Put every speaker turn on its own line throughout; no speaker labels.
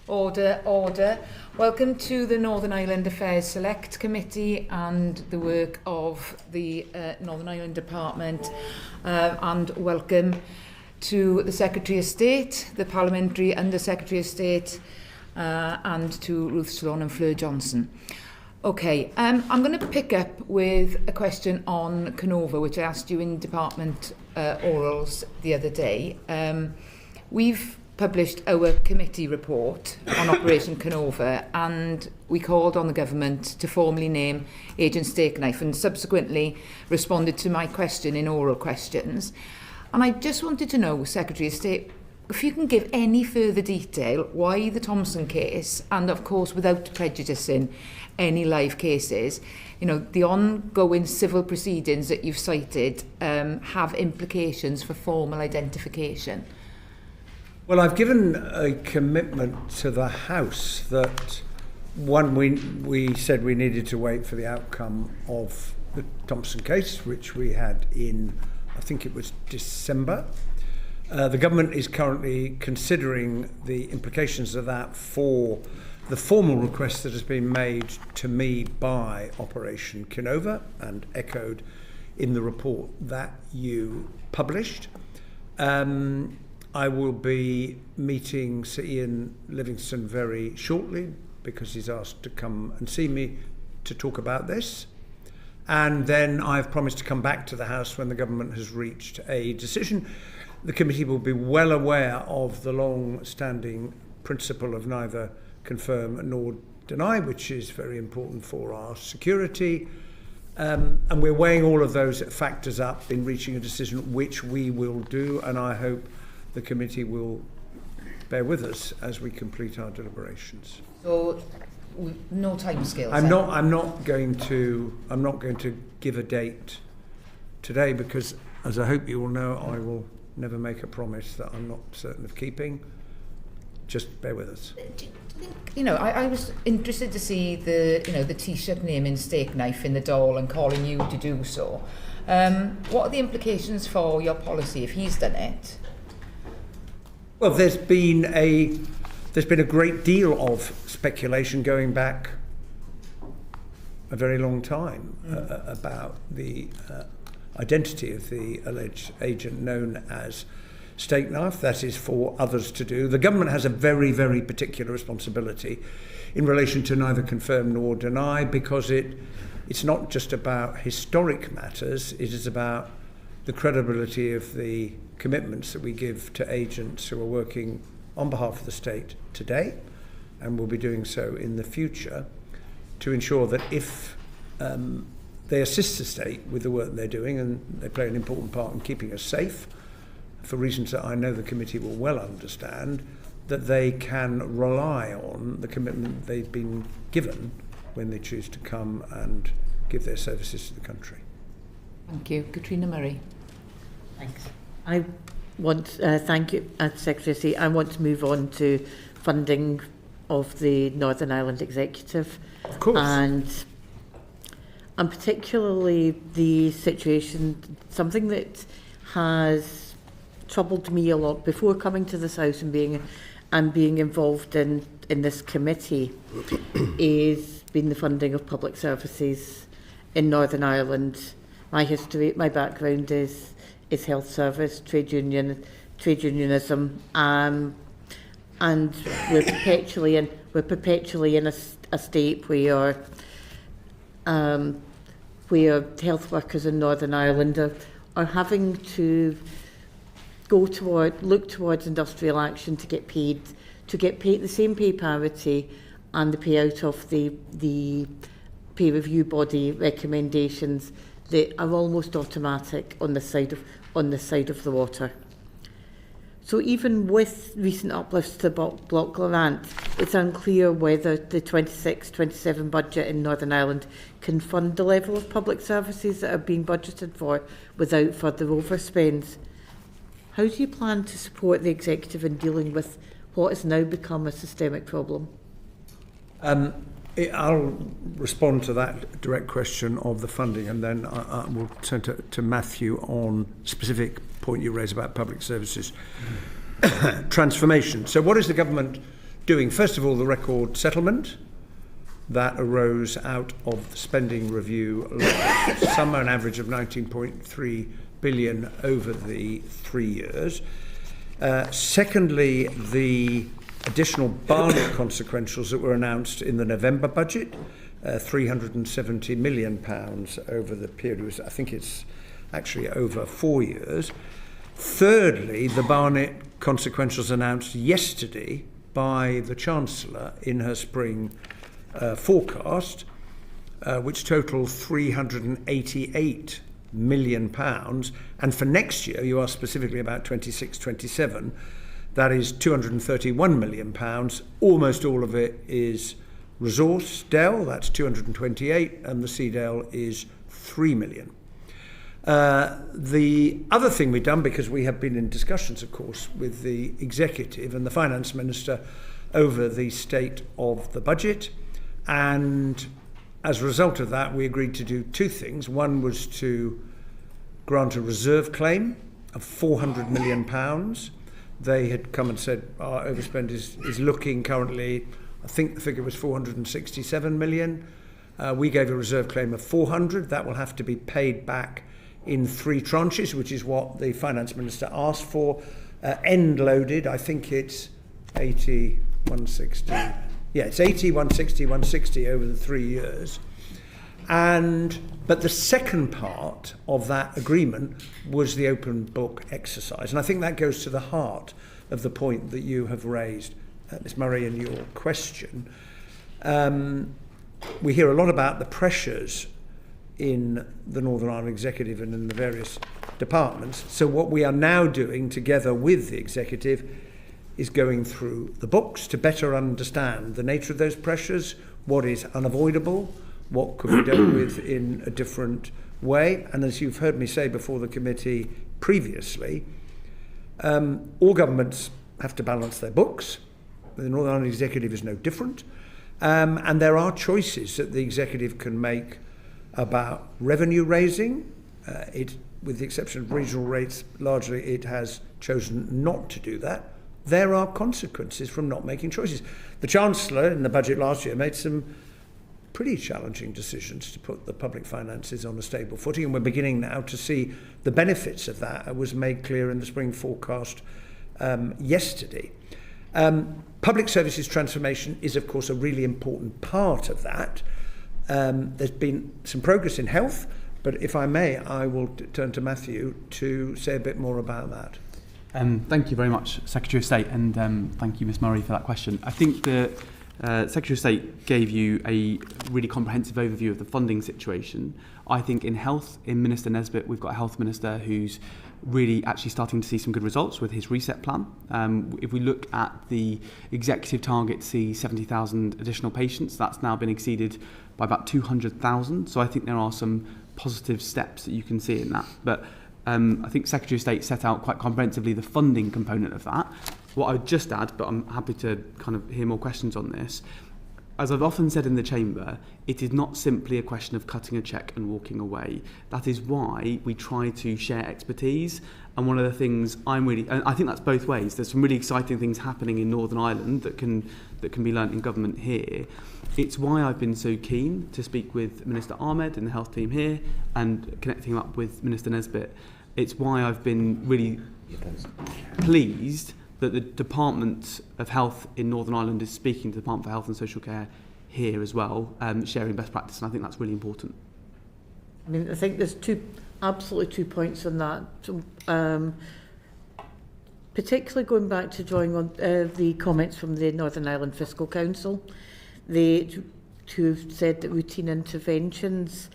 Order, order. Welcome to the Northern Ireland Affairs Select Committee and the work of the Northern Ireland Department, and welcome to the Secretary of State, the Parliamentary Under Secretary of State, and to Ruth, Sloan and Fleur Johnson. Okay, I'm going to pick up with a question on Canova, which I asked you in Department orals the other day. We've published our committee report on Operation Canova, and we called on the government to formally name Agent Stakeknife and subsequently responded to my question in oral questions. And I just wanted to know, Secretary of State, if you can give any further detail why the Thompson case, and of course without prejudicing any live cases, you know, the ongoing civil proceedings that you've cited have implications for formal identification.
Well, I've given a commitment to the House that, one, we said we needed to wait for the outcome of the Thompson case, which we had in, I think it was December. The government is currently considering the implications of that for the formal request that has been made to me by Operation Canova and echoed in the report that you published. I will be meeting Sir Ian Livingstone very shortly because he's asked to come and see me to talk about this. And then I've promised to come back to the House when the government has reached a decision. The committee will be well aware of the long-standing principle of neither confirm nor deny, which is very important for our security. And we're weighing all of those factors up in reaching a decision, which we will do, and I hope the committee will bear with us as we complete our deliberations.
So, no timescales.
I'm not going to give a date today because, as I hope you all know, I will never make a promise that I'm not certain of keeping. Just bear with us.
You know, I was interested to see the Taoiseach naming Stakeknife in the Dáil and calling you to do so. What are the implications for your policy if he's done it?
Well, there's been a great deal of speculation going back a very long time about the identity of the alleged agent known as Stakeknife. That is for others to do. The government has a very, very particular responsibility in relation to neither confirm nor deny, because it's not just about historic matters, it is about the credibility of the commitments that we give to agents who are working on behalf of the state today and will be doing so in the future, to ensure that if they assist the state with the work they're doing, and they play an important part in keeping us safe, for reasons that I know the committee will well understand, that they can rely on the commitment they've been given when they choose to come and give their services to the country.
Thank you. Katrina Murray.
Thanks. I want thank you, Secretary of State. I want to move on to funding of the Northern Ireland Executive.
Of course.
And particularly the situation, something that has troubled me a lot before coming to this House and being involved in this committee is been the funding of public services in Northern Ireland. My history, my background is health service, trade unionism, and we're perpetually in a state where health workers in Northern Ireland are having to look towards industrial action to get paid the same pay parity and the payout of the peer review body recommendations that are almost automatic on this side of the water. So even with recent uplifts to block grant, it's unclear whether the 26-27 budget in Northern Ireland can fund the level of public services that are being budgeted for without further overspends. How do you plan to support the Executive in dealing with what has now become a systemic problem?
I'll respond to that direct question of the funding, and then I will turn to Matthew on specific point you raise about public services transformation. So what is the government doing, first of all, the record settlement that arose out of the spending review last summer, an average of 19.3 billion over the 3 years. Secondly, the additional Barnett consequentials that were announced in the November budget, £370 million over the period. I think it's actually over 4 years. Thirdly, the Barnett consequentials announced yesterday by the Chancellor in her spring forecast, which total £388 million. And for next year, you asked specifically about 26-27, that is £231 million. Almost all of it is resource DEL, that's 228, and the CDEL is 3 million. The other thing we've done, because we have been in discussions, of course, with the Executive and the Finance Minister over the state of the budget, and as a result of that, we agreed to do two things. One was to grant a reserve claim of £400 million. They had come and said our overspend is looking currently, I think the figure was 467 million. We gave a reserve claim of 400. That will have to be paid back in 3 tranches, which is what the Finance Minister asked for. End loaded, I think it's 80, 160. Yeah, it's 80, 160, 160 over the 3 years. But the second part of that agreement was the open book exercise. And I think that goes to the heart of the point that you have raised, Ms Murray, in your question. We hear a lot about the pressures in the Northern Ireland Executive and in the various departments. So what we are now doing together with the Executive is going through the books to better understand the nature of those pressures, what is unavoidable, what could be dealt with in a different way. And as you've heard me say before the committee previously, all governments have to balance their books. The Northern Ireland Executive is no different. And there are choices that the Executive can make about revenue raising. With the exception of regional rates, largely it has chosen not to do that. There are consequences from not making choices. The Chancellor in the budget last year made some pretty challenging decisions to put the public finances on a stable footing, and we're beginning now to see the benefits of that. It was made clear in the spring forecast yesterday. Public services transformation is, of course, a really important part of that. There's been some progress in health, but if I may, I will turn to Matthew to say a bit more about that.
Thank you very much, Secretary of State, and thank you, Ms Murray, for that question. I think the Secretary of State gave you a really comprehensive overview of the funding situation. I think in health, in Minister Nesbitt, we've got a health minister who's really actually starting to see some good results with his reset plan. If we look at the executive target to see 70,000 additional patients, that's now been exceeded by about 200,000. So I think there are some positive steps that you can see in that. But I think Secretary of State set out quite comprehensively the funding component of that. What I would just add, but I'm happy to kind of hear more questions on this, as I've often said in the Chamber, it is not simply a question of cutting a cheque and walking away. That is why we try to share expertise. And one of the things and I think that's both ways. There's some really exciting things happening in Northern Ireland that can be learnt in government here. It's why I've been so keen to speak with Minister Ahmed and the health team here and connecting him up with Minister Nesbitt. It's why I've been really pleased that the Department of Health in Northern Ireland is speaking to the Department for Health and Social Care here as well, sharing best practice, and I think that's really important.
I mean, I think there's absolutely two points on that. Particularly going back to drawing on the comments from the Northern Ireland Fiscal Council, who said that routine interventions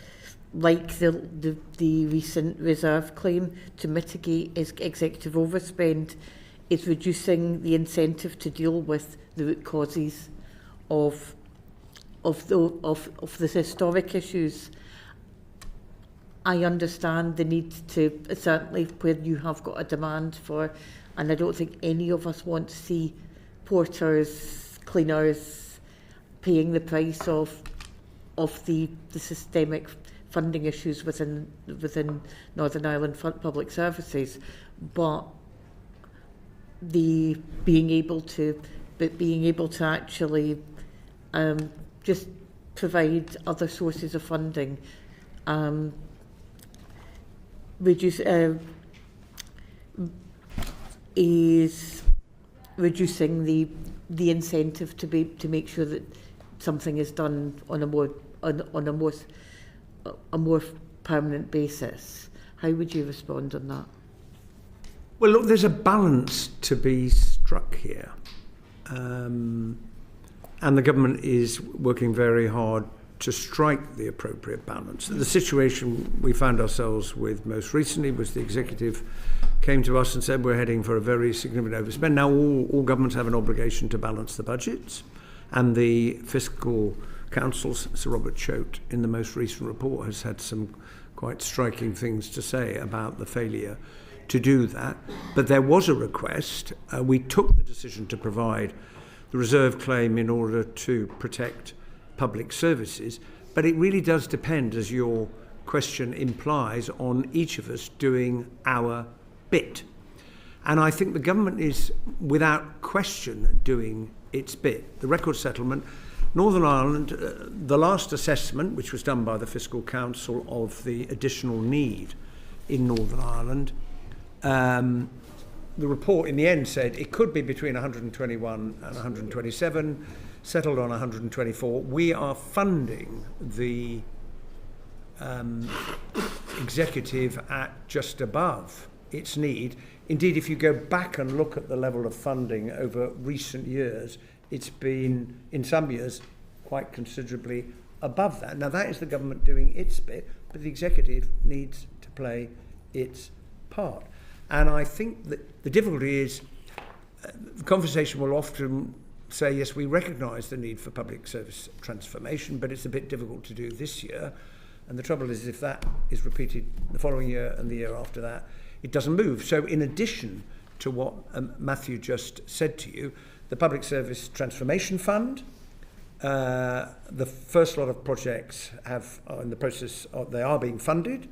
like the recent reserve claim to mitigate executive overspend is reducing the incentive to deal with the root causes of the historic issues. I understand the need to, certainly where you have got a demand for, and I don't think any of us want to see porters, cleaners paying the price of the systemic funding issues within Northern Ireland public services, but the being able to but being able to actually just provide other sources of funding, is reducing the incentive to make sure that something is done on a more permanent basis. How would you respond on that?
Well, look, there's a balance to be struck here. And the government is working very hard to strike the appropriate balance. The situation we found ourselves with most recently was the executive came to us and said we're heading for a very significant overspend. Now all governments have an obligation to balance the budgets, and the Fiscal Council, Sir Robert Choate, in the most recent report has had some quite striking things to say about the failure to do that. But there was a request. We took the decision to provide the reserve claim in order to protect public services, but it really does depend, as your question implies, on each of us doing our bit. And I think the government is, without question, doing its bit. The record settlement, Northern Ireland, the last assessment, which was done by the Fiscal Council of the additional need in Northern Ireland, the report in the end said it could be between 121 and 127, settled on 124. We are funding the executive at just above its need. Indeed, if you go back and look at the level of funding over recent years, it's been, in some years, quite considerably above that. Now, that is the government doing its bit, but the executive needs to play its part. And I think that the difficulty is the conversation will often say, yes, we recognise the need for public service transformation, but it's a bit difficult to do this year. And the trouble is, if that is repeated the following year and the year after that, it doesn't move. So in addition to what Matthew just said to you, the Public Service Transformation Fund, the first lot of projects are in the process of, they are being funded,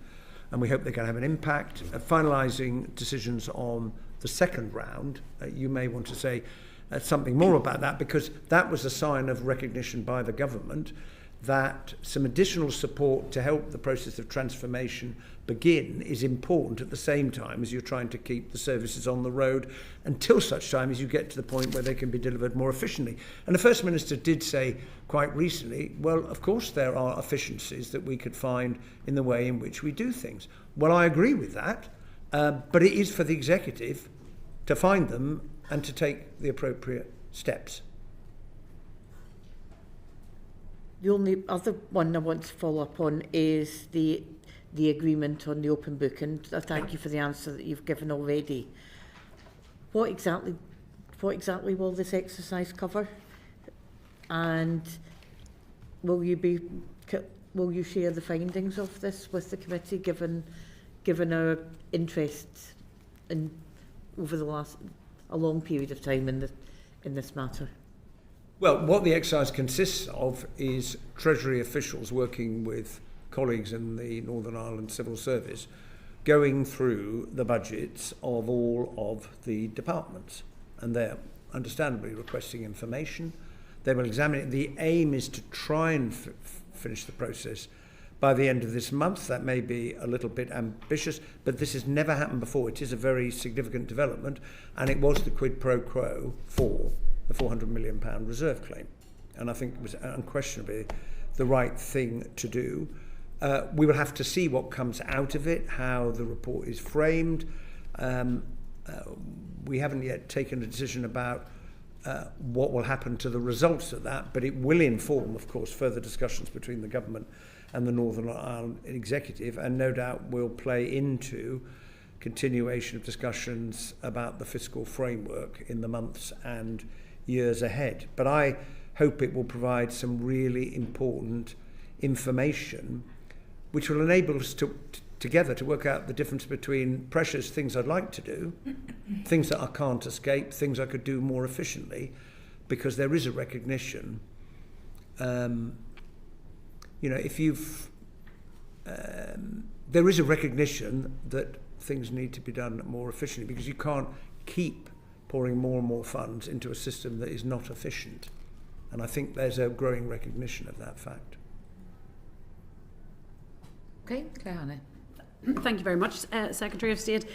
and we hope they're going to have an impact. Finalising decisions on the second round, you may want to say something more about that, because that was a sign of recognition by the government that some additional support to help the process of transformation begin is important at the same time as you're trying to keep the services on the road until such time as you get to the point where they can be delivered more efficiently. And the First Minister did say quite recently, well, of course there are efficiencies that we could find in the way in which we do things. Well, I agree with that, but it is for the executive to find them and to take the appropriate steps.
The only other one I want to follow up on is the agreement on the open book, and I thank you for the answer that you've given already. What exactly will this exercise cover? And will you share the findings of this with the committee, given our interest in over a long period of time in this matter?
Well, what the exercise consists of is Treasury officials working with colleagues in the Northern Ireland Civil Service going through the budgets of all of the departments, and they're understandably requesting information. They will examine it. The aim is to try and finish the process by the end of this month. That may be a little bit ambitious, but this has never happened before. It is a very significant development, and it was the quid pro quo for the £400 million reserve claim. And I think it was unquestionably the right thing to do. We will have to see what comes out of it, how the report is framed. We haven't yet taken a decision about what will happen to the results of that, but it will inform, of course, further discussions between the government and the Northern Ireland Executive, and no doubt will play into continuation of discussions about the fiscal framework in the months and years ahead. But I hope it will provide some really important information which will enable us together to work out the difference between pressures, things I'd like to do, things that I can't escape, things I could do more efficiently, because there is a recognition, there is a recognition that things need to be done more efficiently, because you can't keep pouring more and more funds into a system that is not efficient. And I think there's a growing recognition of that fact.
Okay, Claire.
Thank you very much, Secretary of State.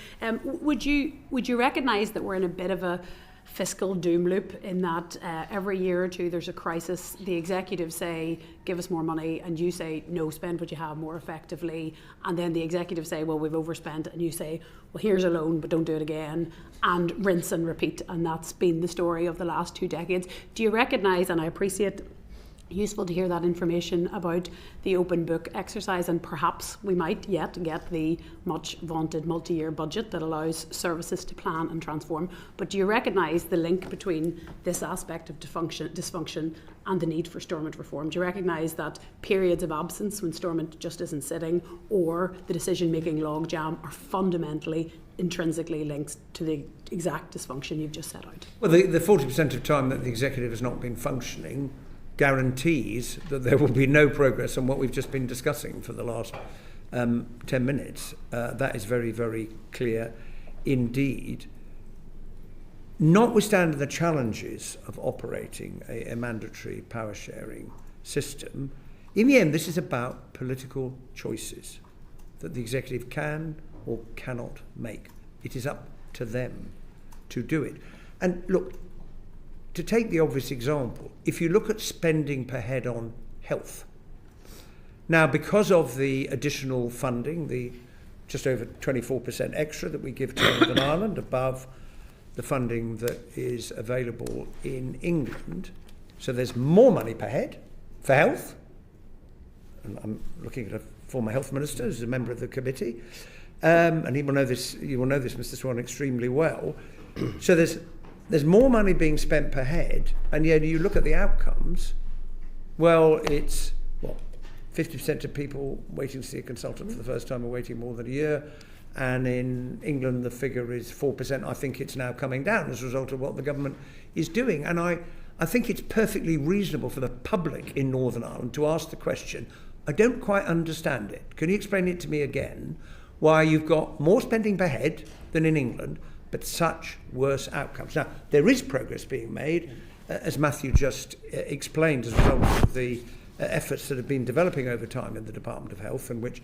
Would you recognise that we're in a bit of a fiscal doom loop in that every year or two there's a crisis, the executives say give us more money, and you say no, spend what you have more effectively, and then the executives say well we've overspent, and you say well here's a loan but don't do it again, and rinse and repeat, and that's been the story of the last 2 decades. Do you recognise, and I appreciate useful to hear that information about the open book exercise, and perhaps we might yet get the much vaunted multi-year budget that allows services to plan and transform. But do you recognise the link between this aspect of dysfunction and the need for Stormont reform? Do you recognise that periods of absence when Stormont just isn't sitting, or the decision-making logjam, are fundamentally intrinsically linked to the exact dysfunction you've just set out?
Well, the 40% of time that the executive has not been functioning guarantees that there will be no progress on what we've just been discussing for the last 10 minutes. That is very, very clear indeed. Notwithstanding the challenges of operating a mandatory power sharing system, in the end this is about political choices that the executive can or cannot make. It is up to them to do it. And look, to take the obvious example, if you look at spending per head on health, now because of the additional funding, the just over 24% extra that we give to Northern Ireland above the funding that is available in England, so there's more money per head for health. And I'm looking at a former health minister who's a member of the committee, and he will know this. You will know this, Mr. Swan, extremely well. So there's more money being spent per head, and yet you look at the outcomes, well, it's, 50% of people waiting to see a consultant for the first time are waiting more than a year, and in England the figure is 4%. I think it's now coming down as a result of what the government is doing. And I think it's perfectly reasonable for the public in Northern Ireland to ask the question, I don't quite understand it. Can you explain it to me again, why you've got more spending per head than in England, but such worse outcomes? Now, there is progress being made, as Matthew just explained, as a result of the efforts that have been developing over time in the Department of Health, and which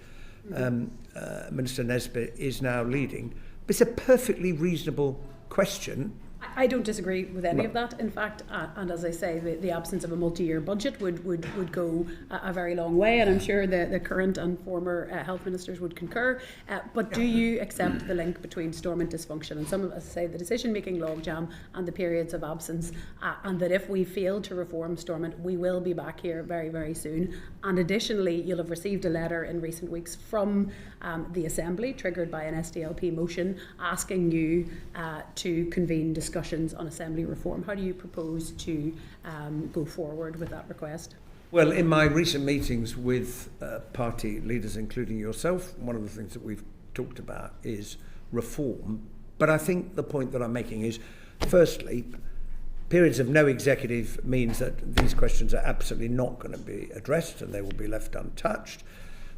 Minister Nesbitt is now leading. But it's a perfectly reasonable question.
I don't disagree with any of that, in fact, and as I say, the absence of a multi-year budget would go a very long way, and I'm sure the current and former health ministers would concur. But do you accept the link between Stormont dysfunction and some of us say the decision-making logjam and the periods of absence, and that if we fail to reform Stormont, we will be back here very, very soon? And additionally, you'll have received a letter in recent weeks from the Assembly, triggered by an SDLP motion, asking you to convene discussions on Assembly reform. How do you propose to go forward with that request?
Well, in my recent meetings with party leaders, including yourself, one of the things that we've talked about is reform. But I think the point that I'm making is, firstly, periods of no executive means that these questions are absolutely not going to be addressed and they will be left untouched.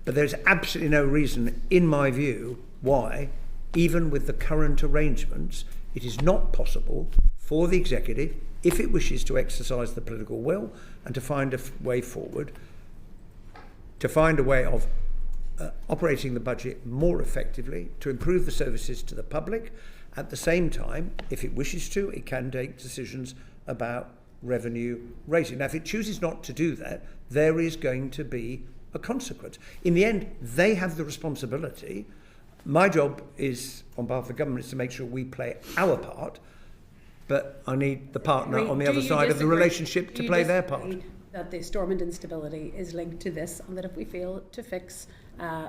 But there's absolutely no reason, in my view, why, even with the current arrangements, it is not possible for the executive, if it wishes to exercise the political will and to find a way forward, to find a way of operating the budget more effectively, to improve the services to the public. At the same time, if it wishes to, it can take decisions about revenue raising. Now, if it chooses not to do that, there is going to be a consequence. In the end, they have the responsibility. My job is, on behalf of the government, is to make sure we play our part, but I need the partner on the other side of the relationship to play their part.
That the Stormont instability is linked to this, and that if we fail to fix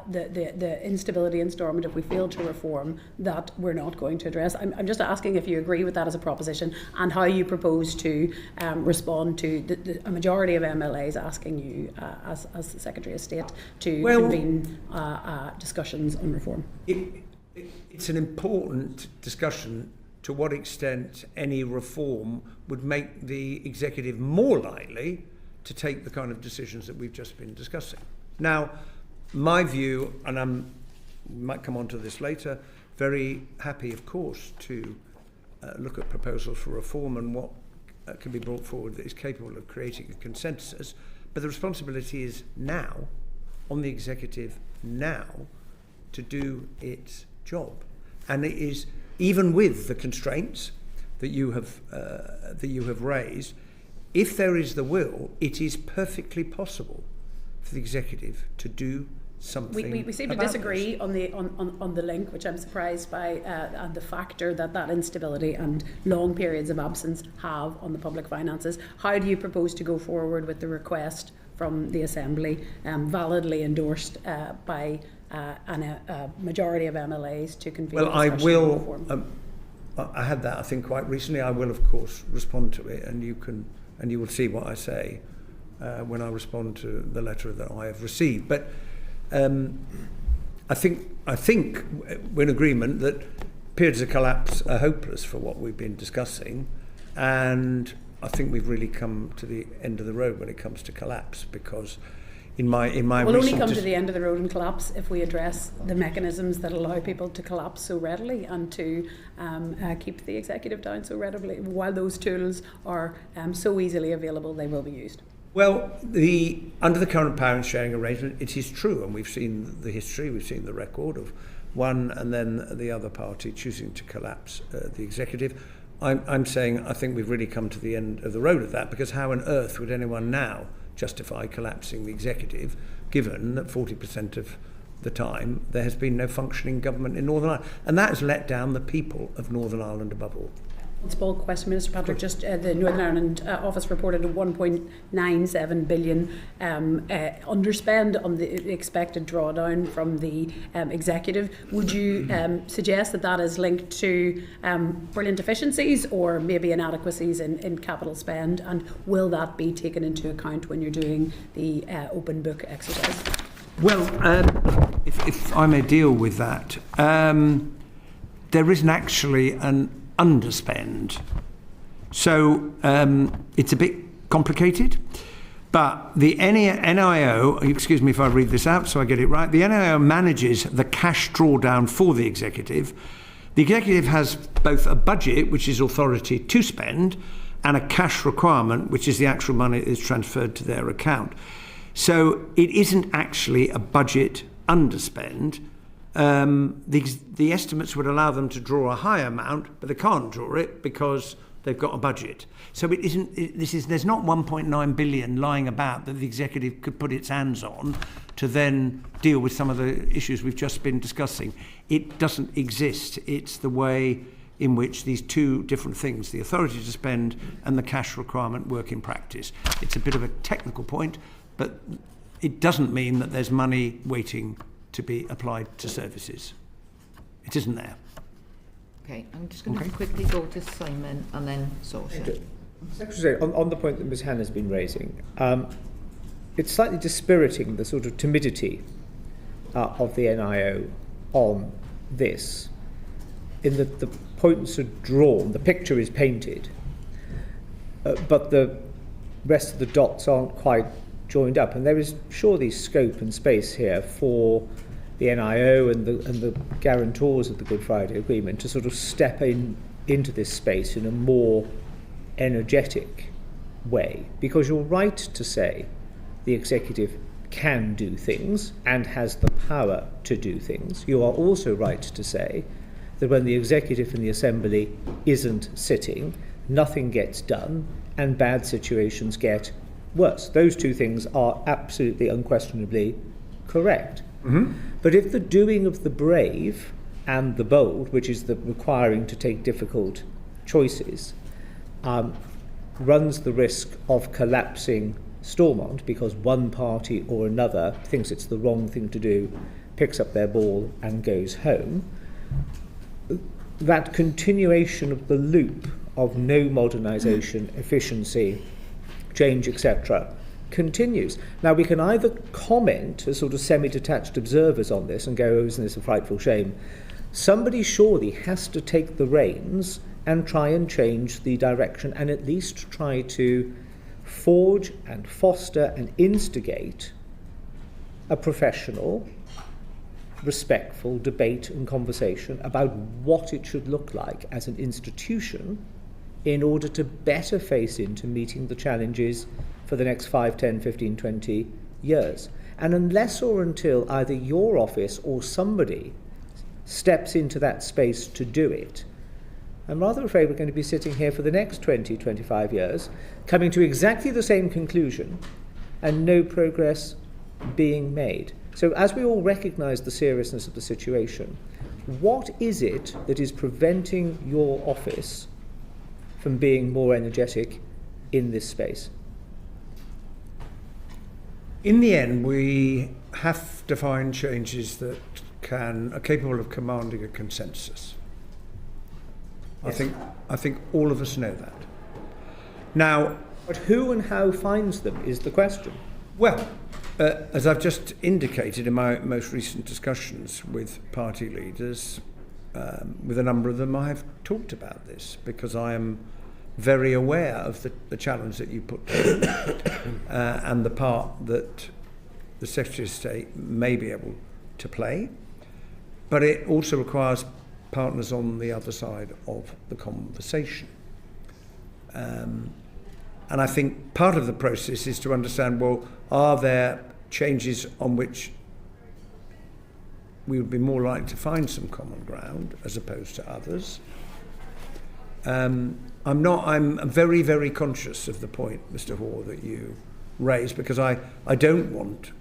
the instability in Stormont, if we fail to reform, that we're not going to address? I'm just asking if you agree with that as a proposition, and how you propose to respond to a majority of MLAs asking you, as the Secretary of State, to convene discussions on reform.
It's an important discussion to what extent any reform would make the executive more likely to take the kind of decisions that we've just been discussing. Now, my view, and we might come on to this later, very happy, of course, to look at proposals for reform and what can be brought forward that is capable of creating a consensus. But the responsibility is now on the executive now to do its job, and it is, even with the constraints that you have raised, if there is the will, it is perfectly possible for the executive to do something.
We seem to disagree on the link, which I'm surprised by, and the factor that instability and long periods of absence have on the public finances. How do you propose to go forward with the request from the Assembly, validly endorsed by a majority of MLAs, to convene a discussion on reform?
I had that, I think, quite recently. I will, of course, respond to it, and you will see what I say when I respond to the letter that I have received. But I think we're in agreement that periods of collapse are hopeless for what we've been discussing, and I think we've really come to the end of the road when it comes to collapse, because we'll
only come to the end of the road and collapse if we address the mechanisms that allow people to collapse so readily and to keep the executive down so readily. While those tools are so easily available, they will be used.
Well, under the current power sharing arrangement, it is true, and we've seen the history, we've seen the record of one and then the other party choosing to collapse the executive. I'm saying I think we've really come to the end of the road of that, because how on earth would anyone now justify collapsing the executive, given that 40% of the time there has been no functioning government in Northern Ireland, and that has let down the people of Northern Ireland above all.
Small question, Minister Patrick. Just the Northern Ireland office reported a 1.97 billion underspend on the expected drawdown from the executive. Would you suggest that is linked to brilliant efficiencies or maybe inadequacies in capital spend, and will that be taken into account when you're doing the open book exercise?
Well, if I may deal with that, there isn't actually an underspend. So it's a bit complicated, but the NIO, excuse me if I read this out so I get it right, the NIO manages the cash drawdown for the executive. The executive has both a budget, which is authority to spend, and a cash requirement, which is the actual money that is transferred to their account. So it isn't actually a budget underspend. The estimates would allow them to draw a higher amount, but they can't draw it because they've got a budget. So there's not 1.9 billion lying about that the executive could put its hands on to then deal with some of the issues we've just been discussing. It doesn't exist. It's the way in which these two different things, the authority to spend and the cash requirement, work in practice. It's a bit of a technical point, but it doesn't mean that there's money waiting to be applied to services. It isn't there.
Okay, I'm just going to quickly go to Simon and then Saoirse.
Secretary, on the point that Ms Hannah's been raising, it's slightly dispiriting the sort of timidity of the NIO on this, in that the points are drawn, the picture is painted, but the rest of the dots aren't quite joined up, and there is surely scope and space here for the NIO and the guarantors of the Good Friday Agreement to sort of step into this space in a more energetic way, because you're right to say the executive can do things and has the power to do things. You are also right to say that when the executive in the Assembly isn't sitting, nothing gets done and bad situations get worse. Those two things are absolutely unquestionably correct. Mm-hmm. But if the doing of the brave and the bold, which is the requiring to take difficult choices, runs the risk of collapsing Stormont because one party or another thinks it's the wrong thing to do, picks up their ball and goes home, that continuation of the loop of no modernisation, efficiency, change, etc., continues. Now, we can either comment as sort of semi-detached observers on this and go, oh, isn't this a frightful shame? Somebody surely has to take the reins and try and change the direction, and at least try to forge and foster and instigate a professional respectful debate and conversation about what it should look like as an institution in order to better face into meeting the challenges for the next 5, 10, 15, 20 years. And unless or until either your office or somebody steps into that space to do it, I'm rather afraid we're going to be sitting here for the next 20, 25 years, coming to exactly the same conclusion and no progress being made. So as we all recognise the seriousness of the situation, what is it that is preventing your office from being more energetic in this space?
In the end, we have to find changes that are capable of commanding a consensus.
Yes.
I think all of us know that. Now,
but who and how finds them is the question.
Well, as I've just indicated in my most recent discussions with party leaders, with a number of them, I have talked about this because I am very aware of the challenge that you put and the part that the Secretary of State may be able to play. But it also requires partners on the other side of the conversation. And I think part of the process is to understand, well, are there changes on which we would be more likely to find some common ground as opposed to others? I'm very, very conscious of the point, Mr. Hoare, that you raised, because I don't want,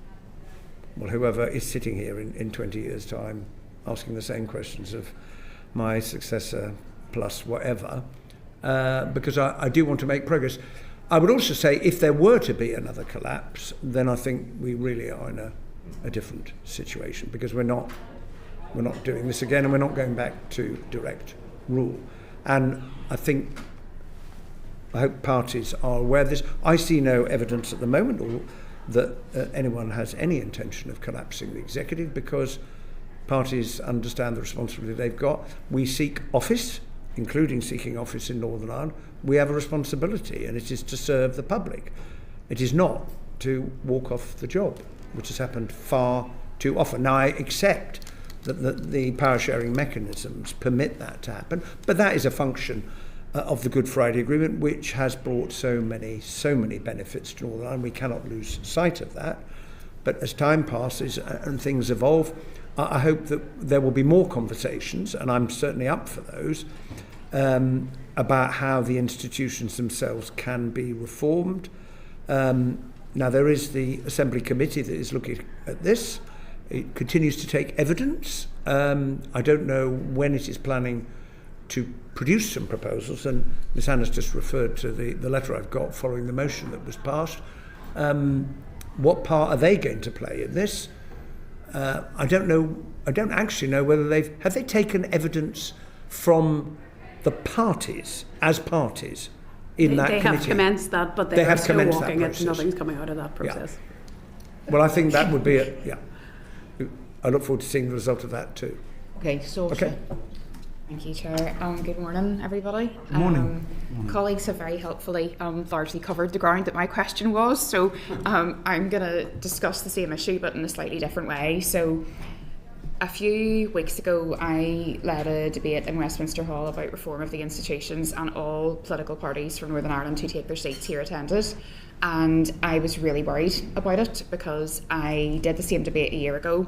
well, whoever is sitting here in 20 years' time asking the same questions of my successor plus whatever, because I do want to make progress. I would also say if there were to be another collapse, then I think we really are in a different situation, because we're not doing this again, and we're not going back to direct rule. And I hope parties are aware of this. I see no evidence at the moment or that anyone has any intention of collapsing the executive, because parties understand the responsibility they've got. We seek office, including seeking office in Northern Ireland. We have a responsibility, and it is to serve the public. It is not to walk off the job, which has happened far too often. Now, I accept that the power-sharing mechanisms permit that to happen, but that is a function of the Good Friday Agreement, which has brought so many benefits to Northern Ireland. We cannot lose sight of that. But as time passes and things evolve, I hope that there will be more conversations, and I'm certainly up for those, about how the institutions themselves can be reformed. Now, there is the Assembly Committee that is looking at this. It continues to take evidence. I don't know when it is planning to produce some proposals, and Ms Hannah's just referred to the letter I've got following the motion that was passed. What part are they going to play in this? I don't know. I don't actually know whether have they taken evidence from the parties as parties in that committee.
They have commenced that, but they are still walking it. Nothing's coming out of that process.
Yeah. Well, I think that would be I look forward to seeing the result of that too.
Okay, so
okay.
Thank you, Chair. Good morning, everybody.
Good morning.
Colleagues have very helpfully largely covered the ground that my question was, so I'm going to discuss the same issue but in a slightly different way. So a few weeks ago I led a debate in Westminster Hall about reform of the institutions, and all political parties from Northern Ireland who take their seats here attended. And I was really worried about it because I did the same debate a year ago,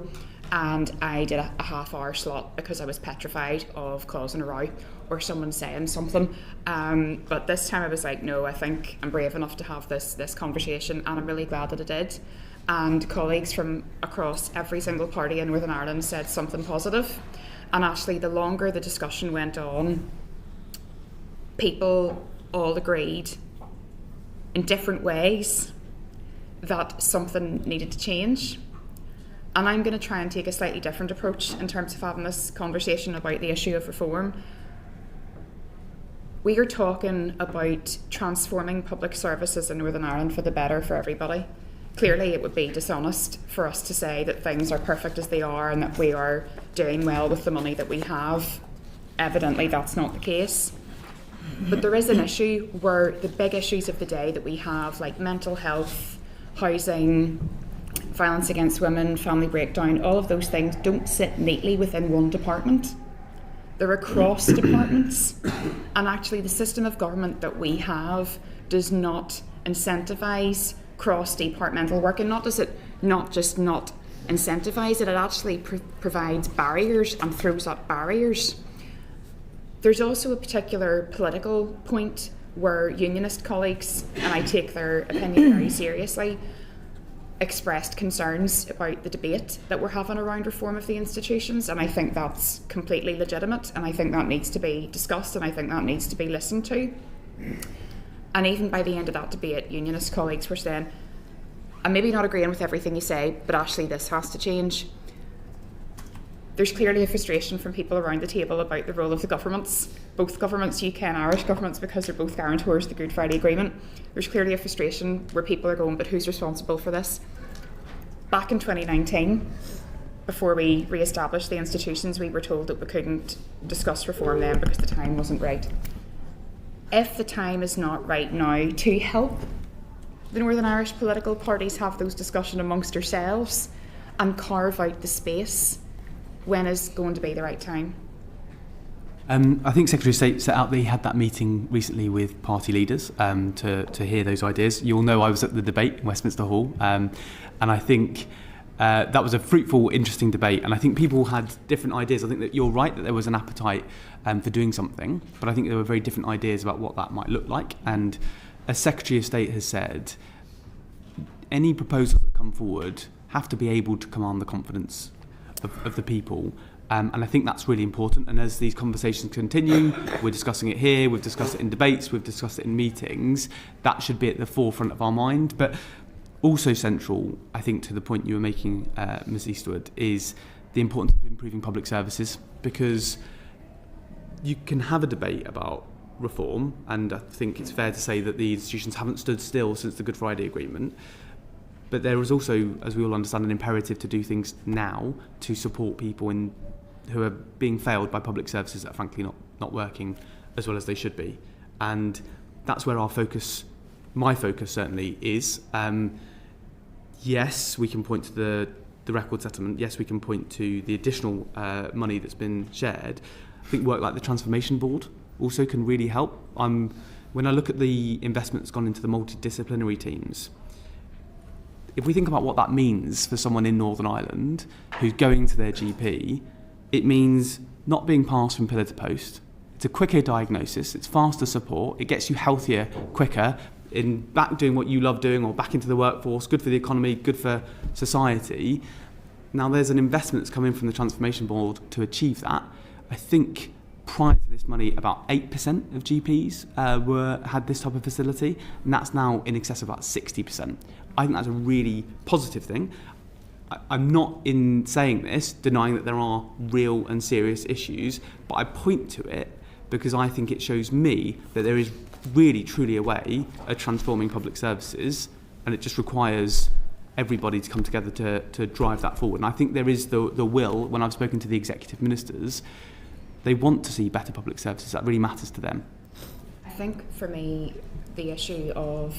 and I did a half-hour slot because I was petrified of causing a row or someone saying something. But this time I was like, no, I think I'm brave enough to have this conversation, and I'm really glad that I did. And colleagues from across every single party in Northern Ireland said something positive. And actually, the longer the discussion went on, people all agreed in different ways that something needed to change. And I'm going to try and take a slightly different approach in terms of having this conversation about the issue of reform. We are talking about transforming public services in Northern Ireland for the better for everybody. Clearly, it would be dishonest for us to say that things are perfect as they are and that we are doing well with the money that we have. Evidently, that's not the case. But there is an issue where the big issues of the day that we have, like mental health, housing, violence against women, family breakdown, all of those things don't sit neatly within one department. They're across departments. And actually the system of government that we have does not incentivise cross-departmental work. And not does it not just not incentivise it, it actually provides barriers and throws up barriers. There's also a particular political point where unionist colleagues, and I take their opinion very seriously, expressed concerns about the debate that we're having around reform of the institutions, and I think that's completely legitimate, and I think that needs to be discussed, and I think that needs to be listened to. And even by the end of that debate, unionist colleagues were saying, I'm maybe not agreeing with everything you say, but actually this has to change. There's clearly a frustration from people around the table about the role of the governments, both governments, UK and Irish governments, because they're both guarantors of the Good Friday Agreement. There's clearly a frustration where people are going, but who's responsible for this? Back in 2019, before we re-established the institutions, we were told that we couldn't discuss reform then because the time wasn't right. If the time is not right now to help the Northern Irish political parties have those discussions amongst yourselves and carve out the space, when is going to be the right time?
I think Secretary of State set out that he had that meeting recently with party leaders to hear those ideas. You'll know I was at the debate in Westminster Hall, and I think that was a fruitful, interesting debate, and I think people had different ideas. I think that you're right that there was an appetite for doing something, but I think there were very different ideas about what that might look like. And as Secretary of State has said, any proposals that come forward have to be able to command the confidence of the people, and I think that's really important. And as these conversations continue, we're discussing it here, we've discussed it in debates, we've discussed it in meetings, that should be at the forefront of our mind. But also central, I think, to the point you were making, Ms Eastwood, is the importance of improving public services, because you can have a debate about reform, and I think it's fair to say that the institutions haven't stood still since the Good Friday Agreement. But there is also, as we all understand, an imperative to do things now to support people who are being failed by public services that are frankly not working as well as they should be. And that's where our focus, my focus certainly is. Yes, we can point to the record settlement. Yes, we can point to the additional money that's been shared. I think work like the Transformation Board also can really help. When I look at the investment that's gone into the multidisciplinary teams, if we think about what that means for someone in Northern Ireland who's going to their GP, it means not being passed from pillar to post. It's a quicker diagnosis, it's faster support, it gets you healthier quicker, in back doing what you love doing or back into the workforce, good for the economy, good for society. Now there's an investment that's come in from the Transformation Board to achieve that. I think prior to this money, about 8% of GPs had this type of facility, and that's now in excess of about 60%. I think that's a really positive thing. I'm not, in saying this, denying that there are real and serious issues, but I point to it because I think it shows me that there is really, truly a way of transforming public services, and it just requires everybody to come together to drive that forward. And I think there is the will. When I've spoken to the executive ministers, they want to see better public services. That really matters to them.
I think for me, the issue of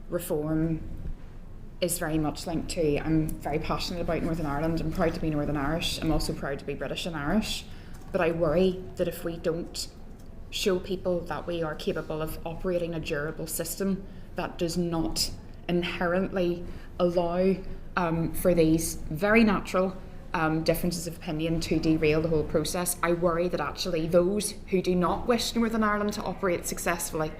reform is very much linked to, I'm very passionate about Northern Ireland. I'm proud to be Northern Irish. I'm also proud to be British and Irish. But I worry that if we don't show people that we are capable of operating a durable system that does not inherently allow for these very natural differences of opinion to derail the whole process, I worry that actually those who do not wish Northern Ireland to operate successfully,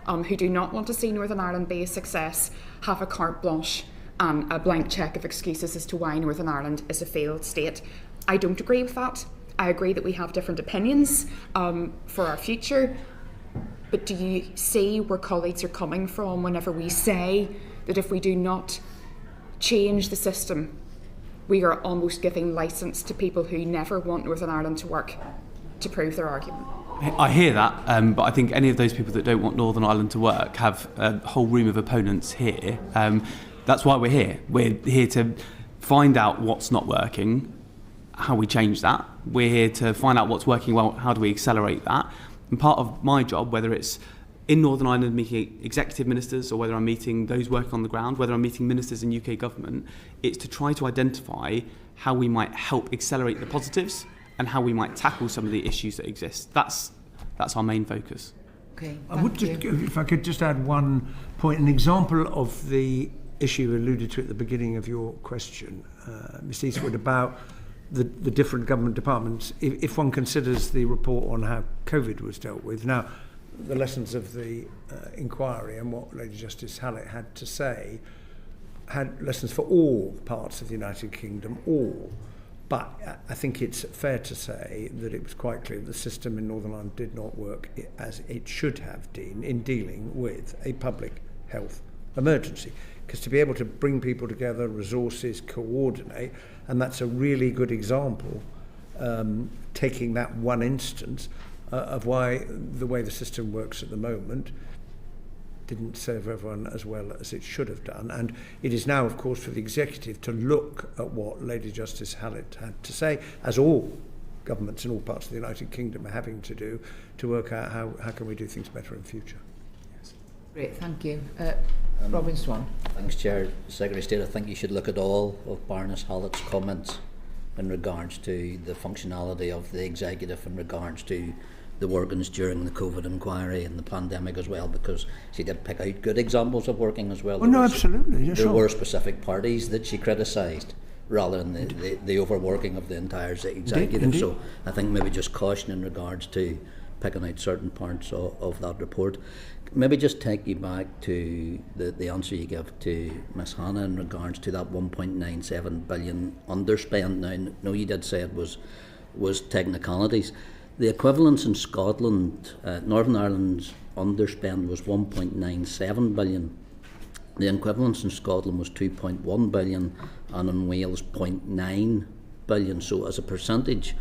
who do not want to see Northern Ireland be a success, have a carte blanche and a blank cheque of excuses as to why Northern Ireland is a failed state. I don't agree with that. I agree that we have different opinions for our future, but do you see where colleagues are coming from whenever we say that if we do not change the system, we are almost giving licence to people who never want Northern Ireland to work to prove their argument?
I hear that, but I think any of those people that don't want Northern Ireland to work have a whole room of opponents here. That's why we're here. We're here to find out what's not working, how we change that. We're here to find out what's working well, how do we accelerate that. And part of my job, whether it's in Northern Ireland meeting executive ministers, or whether I'm meeting those working on the ground, whether I'm meeting ministers in UK government, it's to try to identify how we might help accelerate the positives and how we might tackle some of the issues that exist. That's our main focus.
Okay,
I would just, if I could just add one point, an example of the issue you alluded to at the beginning of your question, Ms Eastwood, about the different government departments. If one considers the report on how COVID was dealt with, now the lessons of the inquiry and what Lady Justice Hallett had to say had lessons for all parts of the United Kingdom, all. But I think it's fair to say that it was quite clear the system in Northern Ireland did not work as it should have done in dealing with a public health emergency. Because to be able to bring people together, resources, coordinate, and that's a really good example, taking that one instance of why the way the system works at the moment didn't serve everyone as well as it should have done. And it is now, of course, for the executive to look at what Lady Justice Hallett had to say, as all governments in all parts of the United Kingdom are having to do, to work out how can we do things better in future. Yes.
Great, thank you. Robin Swan.
Thanks, Chair. Secretary of State, I think you should look at all of Baroness Hallett's comments in regards to the functionality of the executive in regards to the workings during the COVID inquiry and the pandemic as well, because she did pick out good examples of working as well.
Oh, no, absolutely. Yeah,
there were specific parties that she criticised rather than the overworking of the entire executive.
Indeed.
So I think maybe just caution in regards to picking out certain parts of that report. Maybe just take you back to the answer you gave to Miss Hannah in regards to that 1.97 billion underspend. Now, no, you did say it was technicalities. The equivalence in Scotland, Northern Ireland's underspend was 1.97 billion. The equivalence in Scotland was 2.1 billion, and in Wales 0.9 billion. So as a percentage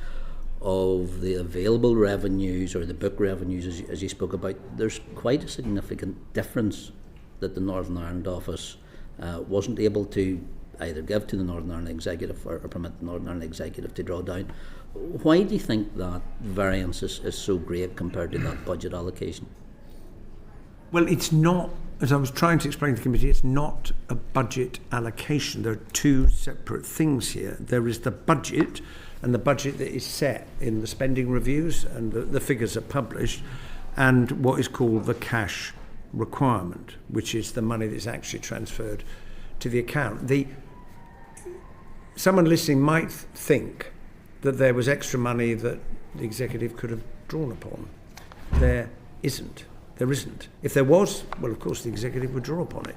of the available revenues or the book revenues, as you spoke about, there's quite a significant difference that the Northern Ireland office wasn't able to either give to the Northern Ireland Executive or permit the Northern Ireland Executive to draw down. Why do you think that variance is so great compared to that budget allocation?
Well, it's not, as I was trying to explain to the committee, it's not a budget allocation. There are two separate things here. There is the budget, and the budget that is set in the spending reviews, and the figures are published, and what is called the cash requirement, which is the money that's actually transferred to the account. Someone listening might think that there was extra money that the executive could have drawn upon. There isn't. There isn't. If there was, well, of course, the executive would draw upon it.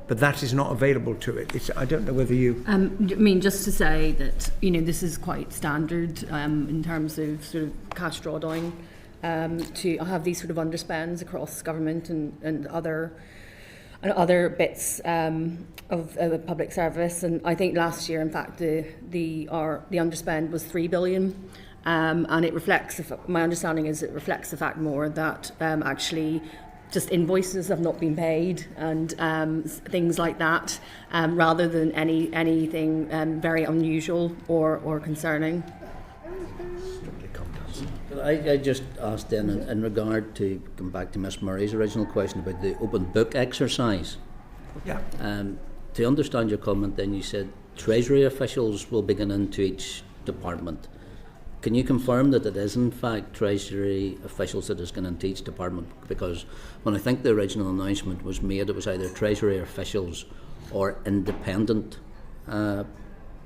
But that is not available to it. I don't know whether you...
I mean, just to say that, this is quite standard in terms of sort of cash drawdown to have these sort of underspends across government and other bits of the public service. And I think last year, in fact, the underspend was 3 billion. And it reflects, my understanding is it reflects the fact more that actually just invoices have not been paid and things like that, rather than anything very unusual or concerning.
I just asked then in regard to, going back to Miss Murray's original question about the open book exercise.
Yeah.
To understand your comment, then you said Treasury officials will be going into each department. Can you confirm that it is in fact Treasury officials that is going into each department? Because when I think the original announcement was made, it was either Treasury officials or independent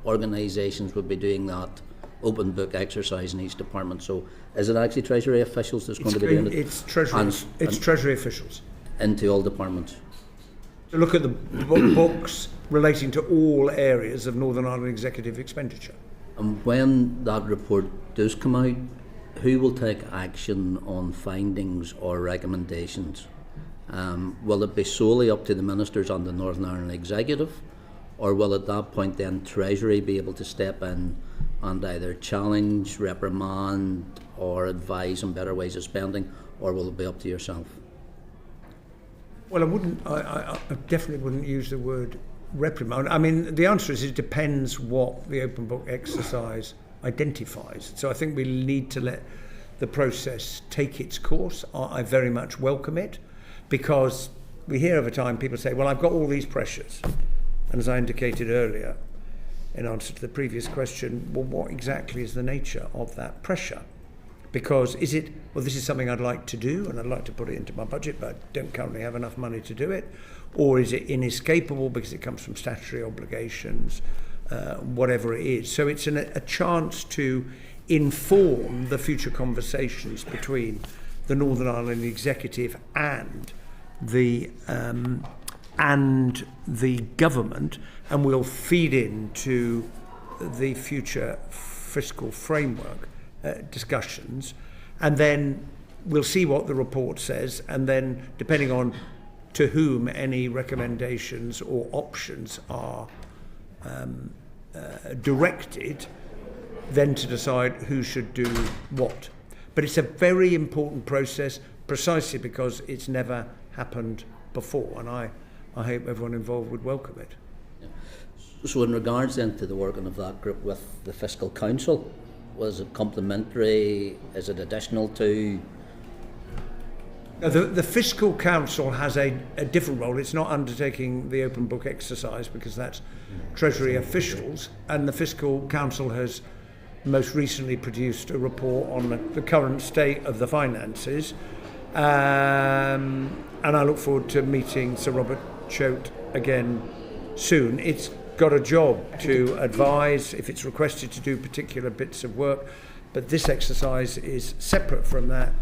organisations would be doing that open book exercise in each department. So is it actually Treasury officials that's going to be doing it?
It's Treasury officials.
Into all departments.
To look at the books relating to all areas of Northern Ireland executive expenditure.
And when that report does come out, who will take action on findings or recommendations? Will it be solely up to the ministers and the Northern Ireland Executive, or will at that point then Treasury be able to step in and either challenge, reprimand or advise on better ways of spending, or will it be up to yourself?
Well, I definitely wouldn't use the word reprimand. I mean, the answer is it depends what the open book exercise identifies. So I think we need to let the process take its course. I very much welcome it. because we hear over time people say, well, I've got all these pressures. And as I indicated earlier, in answer to the previous question, well, what exactly is the nature of that pressure? Because is it, well, this is something I'd like to do and I'd like to put it into my budget, but I don't currently have enough money to do it? Or is it inescapable because it comes from statutory obligations, whatever it is? So it's a chance to inform the future conversations between the Northern Ireland Executive and the government, and will feed into the future fiscal framework discussions, and then we'll see what the report says, and then depending on to whom any recommendations or options are directed, then to decide who should do what. But it's a very important process precisely because it's never happened before, and I hope everyone involved would welcome it.
So in regards then to the working of that group with the Fiscal Council, was it complementary? Is it additional to?
The Fiscal Council has a different role. It's not undertaking the open book exercise because that's Treasury officials, and the Fiscal Council has most recently produced a report on the current state of the finances, and I look forward to meeting Sir Robert Choate again soon. It's got a job to advise if it's requested to do particular bits of work, but this exercise is separate from that.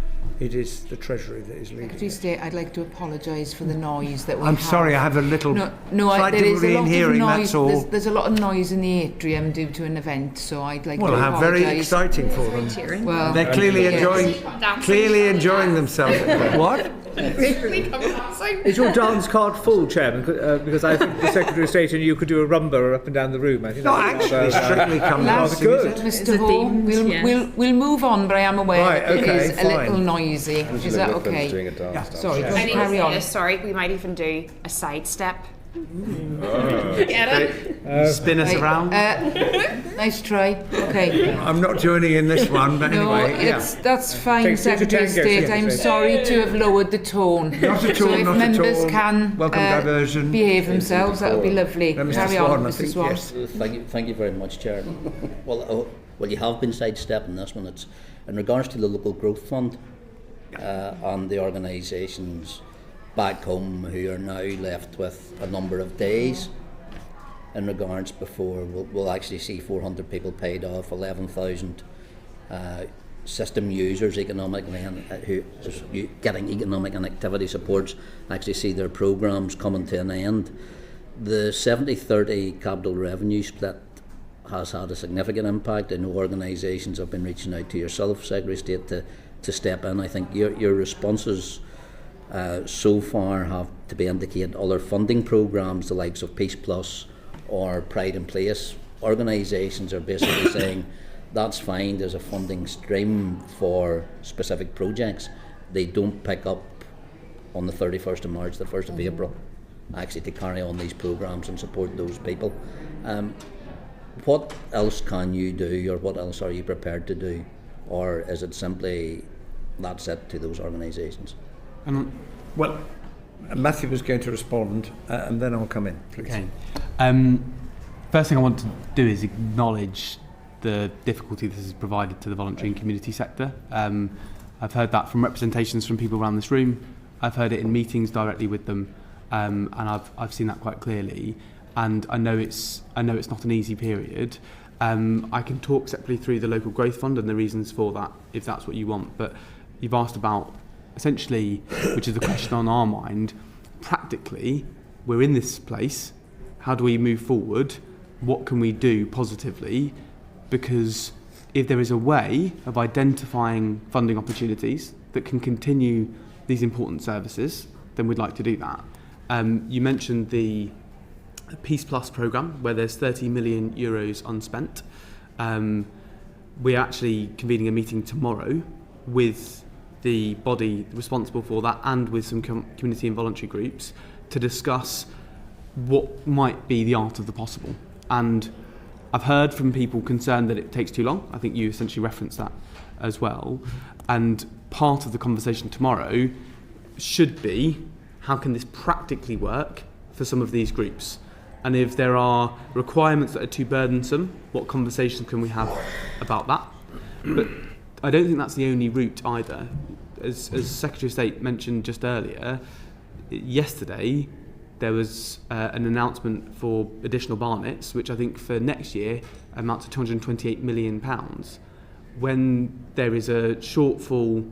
It is the Treasury that is leading it.
I'd like to apologise for the noise that we
I'm
have.
sorry, I have a little slight
there is a
difficulty
lot
in hearing,
of noise.
that's all.
There's a lot of noise in the atrium due to an event, so I'd like to apologise.
Well, how very exciting for them.
Well,
they're clearly enjoying themselves. What?
Is your dance card full, Chairman? Because I think the Secretary of State and you could do a rumba up and down the room. I think
Not actually, strictly come
That's good.
Mr. Hall, we'll move on, but I am aware that it is a little noisy. Is that okay? Sorry,
I need
carry
to
on.
say this, sorry, we might even do a sidestep. Get it?
Spin us around.
Nice try. Okay.
I'm not joining in this one, but
No,
anyway,
that's fine,
Take two to
Secretary of
tango,
State.
Secretary
I'm
of State.
sorry to have lowered the tone.
Not at
So
all,
if
not at
members
all.
can
Welcome diversion.
behave themselves, that would be lovely.
Mr.
Carry
Swan,
on,
I
Mr.
think,
Swan.
yes.
Thank you very much, Chair. Well, you have been sidestepping this one. It's in regards to the Local Growth Fund and the organisations back home who are now left with a number of days in regards before we'll actually see 400 people paid off, 11,000 system users economically and who are getting economic and activity supports actually see their programmes coming to an end. The 70-30 capital revenue split has had a significant impact. I know organisations have been reaching out to yourself, Secretary of State, to step in. I think your responses so far have to be indicate other funding programmes, the likes of Peace Plus or Pride in Place. Organisations are basically saying that's fine, there's a funding stream for specific projects. They don't pick up on the 31st of March, the 1st of April, actually to carry on these programmes and support those people. What else can you do, or what else are you prepared to do? Or is it simply that's it to those organisations?
Well, Matthew was going to respond, and then I'll come in, please.
Okay. First thing I want to do is acknowledge the difficulty this has provided to the voluntary and community sector. I've heard that from representations from people around this room. I've heard it in meetings directly with them, and I've seen that quite clearly. And I know it's not an easy period. I can talk separately through the Local Growth Fund and the reasons for that, if that's what you want. But you've asked about, essentially, which is the question on our mind, practically, we're in this place. How do we move forward? What can we do positively? Because if there is a way of identifying funding opportunities that can continue these important services, then we'd like to do that. You mentioned the Peace Plus programme, where there's 30 million euros unspent. We're actually convening a meeting tomorrow with the body responsible for that and with some community and voluntary groups to discuss what might be the art of the possible. And I've heard from people concerned that it takes too long. I think you essentially referenced that as well. And part of the conversation tomorrow should be how can this practically work for some of these groups? And if there are requirements that are too burdensome, what conversations can we have about that? But I don't think that's the only route either. As Secretary of State mentioned just earlier, yesterday there was an announcement for additional barnets, which I think for next year amount to £228 million. When there is a shortfall,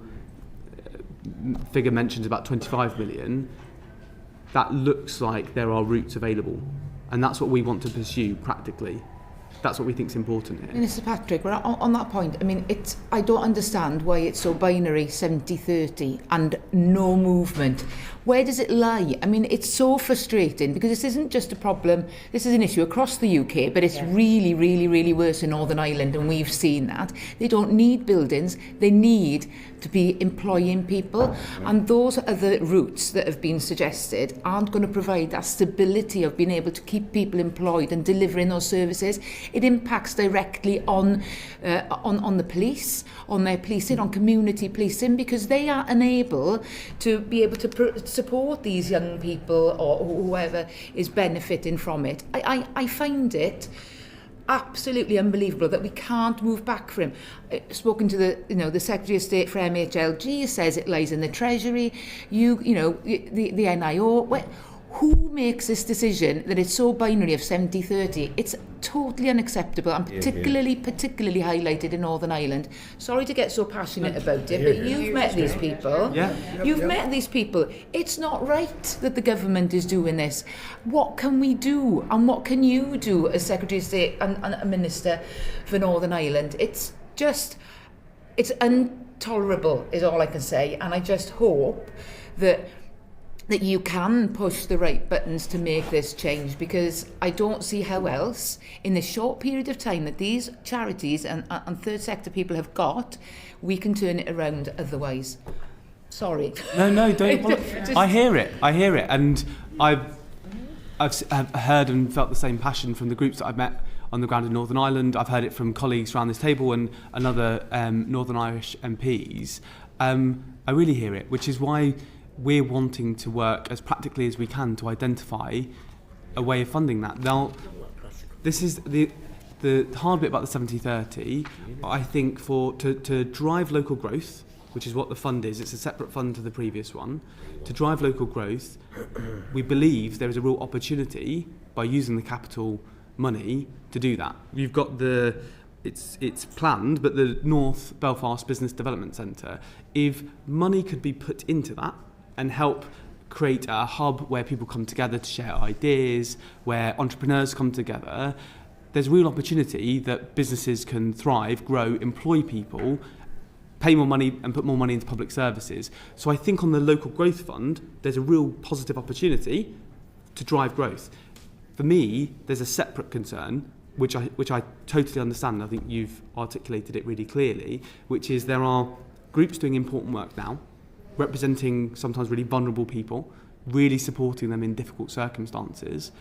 figure mentions about 25 million, that looks like there are routes available. And that's what we want to pursue practically. That's what we think is important here.
Minister Patrick, on that point, I mean, I don't understand why it's so binary, 70-30, and no movement. Where does it lie? I mean, it's so frustrating because this isn't just a problem, this is an issue across the UK, but it's really, really, really worse in Northern Ireland, and we've seen that. They don't need buildings, they need to be employing people, and those other routes that have been suggested aren't going to provide that stability of being able to keep people employed and delivering those services. It impacts directly on the police, on their policing, on community policing, because they are unable to be able to support these young people or whoever is benefiting from it. I find it absolutely unbelievable that we can't move back from him. I've spoken to the Secretary of State for MHLG, says it lies in the Treasury, the NIO. Who makes this decision that it's so binary of 70-30? It's totally unacceptable, and particularly highlighted in Northern Ireland. Sorry to get so passionate about it, but you've met these people. You've met these people. It's not right that the government is doing this. What can we do, and what can you do as Secretary of State and a Minister for Northern Ireland? It's intolerable, is all I can say, and I just hope that you can push the right buttons to make this change, because I don't see how else, in the short period of time that these charities and third sector people have got, we can turn it around otherwise. Sorry.
No, don't apologise. I hear it, and I've heard and felt the same passion from the groups that I've met on the ground in Northern Ireland. I've heard it from colleagues around this table and other Northern Irish MPs. I really hear it, which is why we're wanting to work as practically as we can to identify a way of funding that. Now, this is the hard bit about the 70-30. I think to drive local growth, which is what the fund is, it's a separate fund to the previous one. To drive local growth, we believe there is a real opportunity by using the capital money to do that. You've got it's planned, but the North Belfast Business Development Centre, if money could be put into that and help create a hub where people come together to share ideas, where entrepreneurs come together, there's real opportunity that businesses can thrive, grow, employ people, pay more money and put more money into public services. So I think on the local growth fund, there's a real positive opportunity to drive growth. For me, there's a separate concern, which I totally understand. I think you've articulated it really clearly, which is there are groups doing important work now, representing sometimes really vulnerable people, really supporting them in difficult circumstances.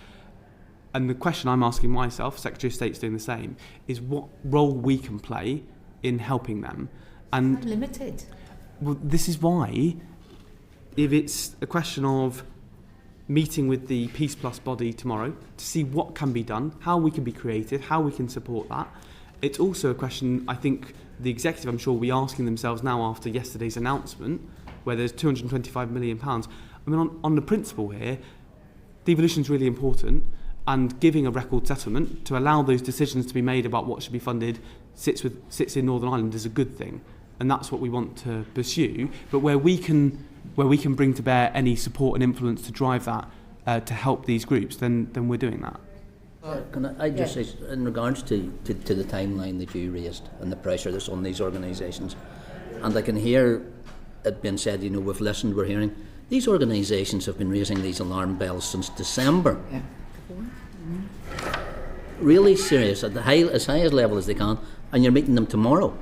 And the question I'm asking myself, Secretary of State's doing the same, is what role we can play in helping them. And
limited.
Well, this is why, if it's a question of meeting with the Peace Plus body tomorrow to see what can be done, how we can be creative, how we can support that, it's also a question I think the executive, I'm sure, will be asking themselves now after yesterday's announcement, where there's £225 million. I mean, on the principle here, devolution is really important, and giving a record settlement to allow those decisions to be made about what should be funded sits in Northern Ireland is a good thing, and that's what we want to pursue. But where we can bring to bear any support and influence to drive that to help these groups, then we're doing that.
Can I just say, in regards to the timeline that you raised and the pressure that's on these organisations, and I can hear it being said, we've listened, we're hearing, these organisations have been raising these alarm bells since December. Yeah. Really serious, at as high a level as they can, and you're meeting them tomorrow.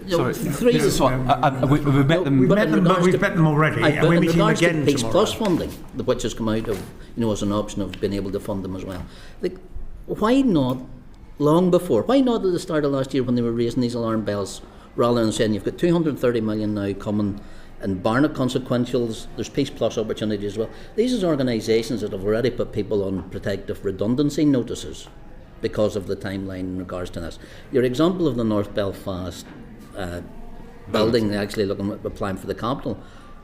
Sorry,
we've met them already, and we're meeting them again
Peace
tomorrow.
Plus funding, which has come out of, as an option of being able to fund them as well. Why not, long before, why not at the start of last year when they were raising these alarm bells, rather than saying you've got 230 million now coming And Barnett Consequentials, there's Peace Plus opportunities as well. These are organisations that have already put people on protective redundancy notices because of the timeline in regards to this. Your example of the North Belfast building, actually looking at applying for the capital,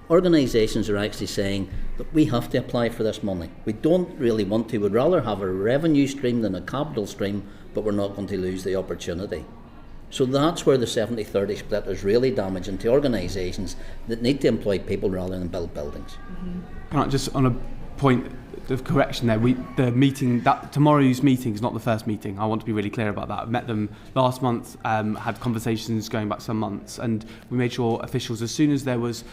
organisations are actually saying that we have to apply for this money. We don't really want to. We'd rather have a revenue stream than a capital stream, but we're not going to lose the opportunity. So that's where the 70-30 split is really damaging to organisations that need to employ people rather than build buildings.
Mm-hmm. Can I just, on a point of correction there, tomorrow's meeting is not the first meeting. I want to be really clear about that. I met them last month, had conversations going back some months, and we made sure officials, as soon as there was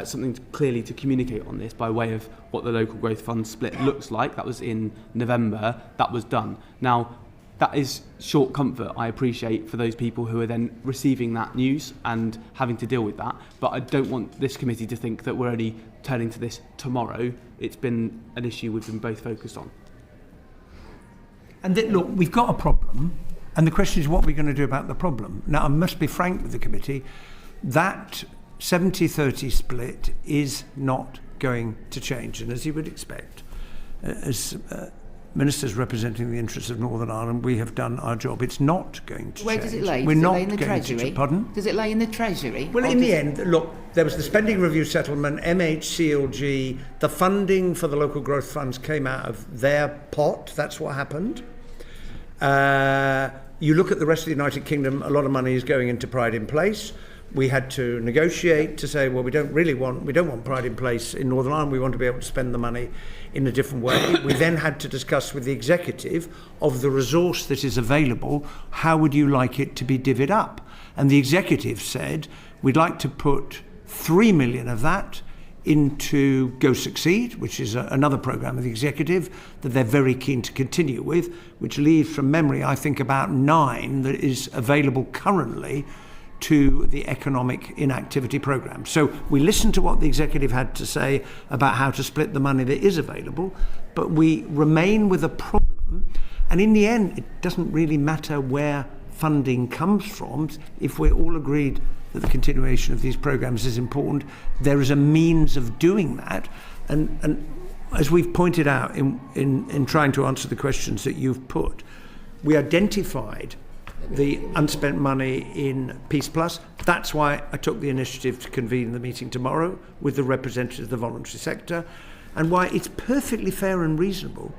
something clearly to communicate on this by way of what the local growth fund split looks like, that was in November, that was done. Now, that is short comfort, I appreciate, for those people who are then receiving that news and having to deal with that. But I don't want this committee to think that we're only turning to this tomorrow. It's been an issue we've been both focused on.
And look, we've got a problem, and the question is what we're going to do about the problem. Now, I must be frank with the committee, that 70-30 split is not going to change. And as you would expect, as ministers representing the interests of Northern Ireland, we have done our job. It's not going to
Where
change.
does it lie?
We're
Does it
not
lie in the
going
Treasury?
to. Pardon?
Does it lie in the Treasury?
Well, in the end, look, there was the spending review settlement, MHCLG, the funding for the local growth funds came out of their pot. That's what happened. You look at the rest of the United Kingdom, a lot of money is going into Pride in Place. We had to negotiate to say, well, we don't want Pride in Place in Northern Ireland. We want to be able to spend the money in a different way. We then had to discuss with the executive of the resource that is available, how would you like it to be divvied up? And the executive said, we'd like to put 3 million of that into Go Succeed, which is another programme of the executive that they're very keen to continue with, which leaves from memory, I think, about 9 that is available currently to the economic inactivity programme. So we listened to what the executive had to say about how to split the money that is available, but we remain with a problem. And in the end, it doesn't really matter where funding comes from. If we're all agreed that the continuation of these programmes is important, there is a means of doing that. And as we've pointed out in trying to answer the questions that you've put, we identified the unspent money in Peace Plus. That's why I took the initiative to convene the meeting tomorrow with the representatives of the voluntary sector, and why it's perfectly fair and reasonable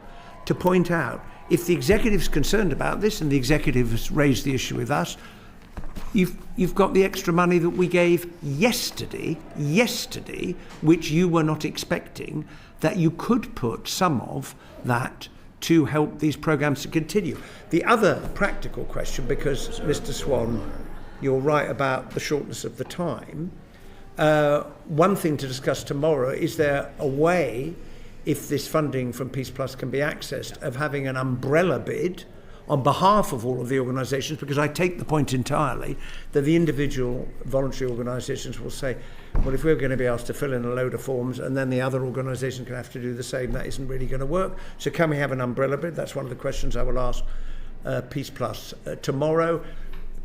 to point out, if the executive's concerned about this and the executive has raised the issue with us, you've got the extra money that we gave yesterday, which you were not expecting, that you could put some of that to help these programmes to continue. The other practical question, because Mr. Swan, you're right about the shortness of the time, one thing to discuss tomorrow, is there a way, if this funding from Peace Plus can be accessed, of having an umbrella bid on behalf of all of the organisations, because I take the point entirely that the individual voluntary organisations will say, well, if we're going to be asked to fill in a load of forms and then the other organisations can have to do the same, that isn't really going to work. So can we have an umbrella bid? That's one of the questions I will ask Peace Plus tomorrow.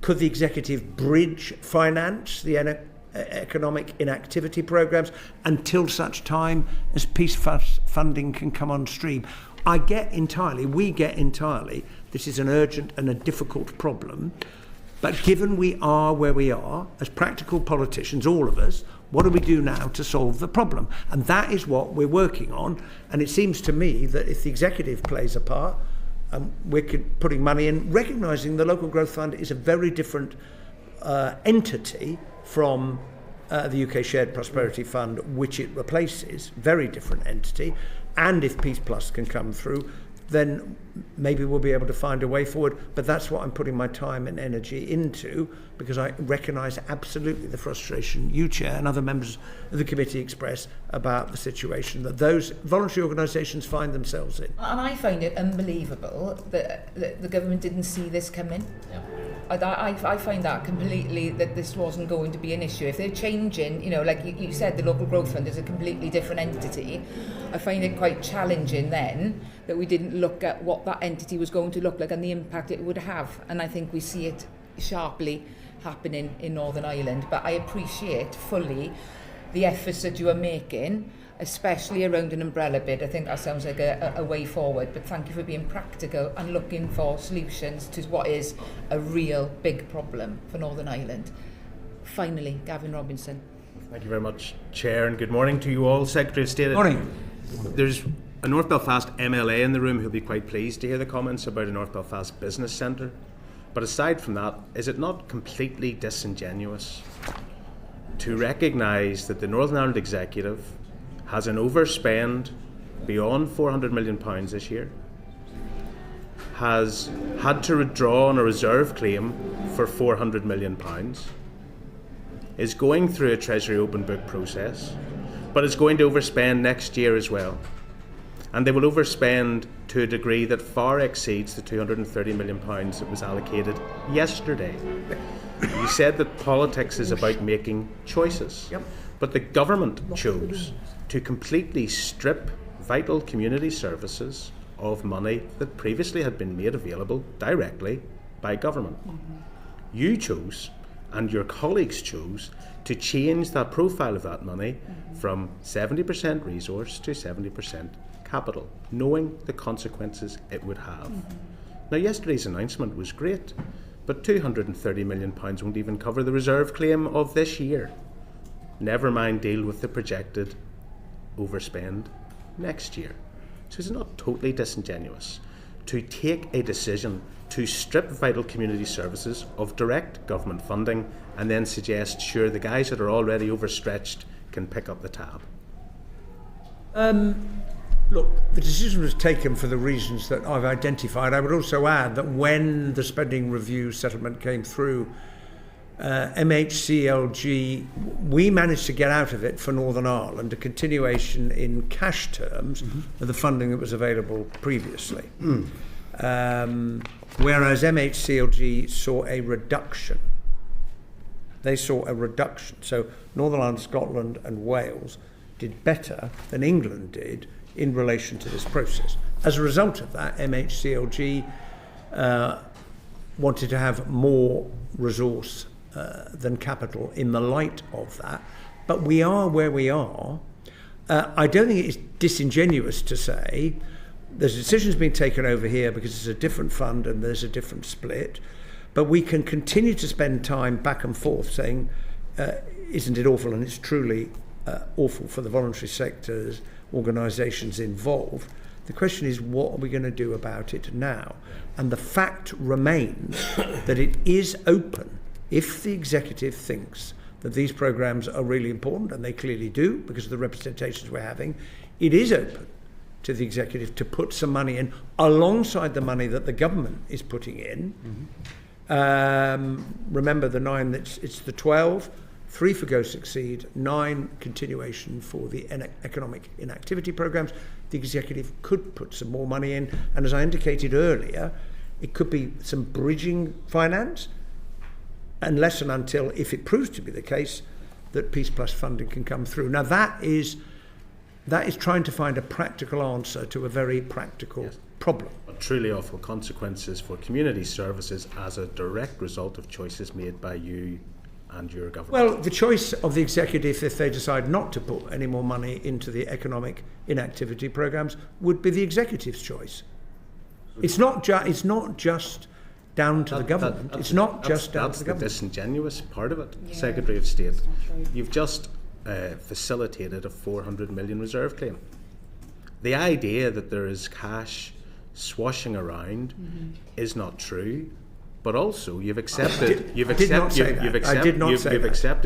Could the executive bridge finance the economic inactivity programmes until such time as Peace Plus funding can come on stream? We get entirely, this is an urgent and a difficult problem, but given we are where we are, as practical politicians, all of us, what do we do now to solve the problem? And that is what we're working on, and it seems to me that if the executive plays a part, we're putting money in, recognising the local growth fund is a very different entity from the UK Shared Prosperity Fund, which it replaces, very different entity. And if Peace Plus can come through, then maybe we'll be able to find a way forward. But that's what I'm putting my time and energy into, because I recognise absolutely the frustration you, Chair, and other members of the committee express about the situation that those voluntary organisations find themselves in.
And I find it unbelievable that the government didn't see this coming. Yeah. I find that completely, that this wasn't going to be an issue. If they're changing, like you said, the local growth fund is a completely different entity. I find it quite challenging then that we didn't look at what that entity was going to look like and the impact it would have. And I think we see it sharply happening in Northern Ireland. But I appreciate fully the efforts that you are making, especially around an umbrella bid. I think that sounds like a way forward, but thank you for being practical and looking for solutions to what is a real big problem for Northern Ireland. Finally, Gavin Robinson.
Thank you very much, Chair, and good morning to you all. Secretary of State.
Morning.
There's a North Belfast MLA in the room who'll be quite pleased to hear the comments about a North Belfast business centre. But aside from that, is it not completely disingenuous to recognise that the Northern Ireland Executive has an overspend beyond £400 million this year, has had to withdraw on a reserve claim for £400 million, is going through a Treasury open book process, but is going to overspend next year as well? And they will overspend to a degree that far exceeds the £230 million that was allocated yesterday. You said that politics is about making choices, but the government chose to completely strip vital community services of money that previously had been made available directly by government. You chose, and your colleagues chose, to change that profile of that money from 70% resource to 70% capital, knowing the consequences it would have. Now, yesterday's announcement was great, but £230 million won't even cover the reserve claim of this year. Never mind deal with the projected overspend next year. So is it not totally disingenuous to take a decision to strip vital community services of direct government funding and then suggest, sure, the guys that are already overstretched can pick up the tab?
Look, the decision was taken for the reasons that I've identified. I would also add that when the spending review settlement came through, MHCLG, we managed to get out of it for Northern Ireland a continuation in cash terms of the funding that was available previously. Whereas MHCLG saw a reduction. They saw a reduction. So Northern Ireland, Scotland and Wales did better than England did in relation to this process. As a result of that, MHCLG wanted to have more resource than capital in the light of that. But we are where we are. I don't think it's disingenuous to say there's decisions being taken over here because it's a different fund and there's a different split. But we can continue to spend time back and forth saying, isn't it awful? And it's truly awful for the voluntary sectors, organisations involved. The question is, what are we going to do about it now? And the fact remains that it is open. If the executive thinks that these programmes are really important, and they clearly do because of the representations we're having, it is open to the executive to put some money in alongside the money that the government is putting in. Remember the 9, it's the 12, 3 for Go Succeed, 9 continuation for the economic inactivity programmes. The executive could put some more money in, and as I indicated earlier, it could be some bridging finance, unless and until, if it proves to be the case, that Peace Plus funding can come through. Now that is trying to find a practical answer to a very practical problem.
But truly awful consequences for community services as a direct result of choices made by you and your government.
Well, the choice of the executive, if they decide not to put any more money into the economic inactivity programmes, would be the executive's choice. It's not just down to the government. It's not just down to the government.
That's the disingenuous part of it, Secretary of State. You've just facilitated a 400 million reserve claim. The idea that there is cash swashing around is not true, but also you've accepted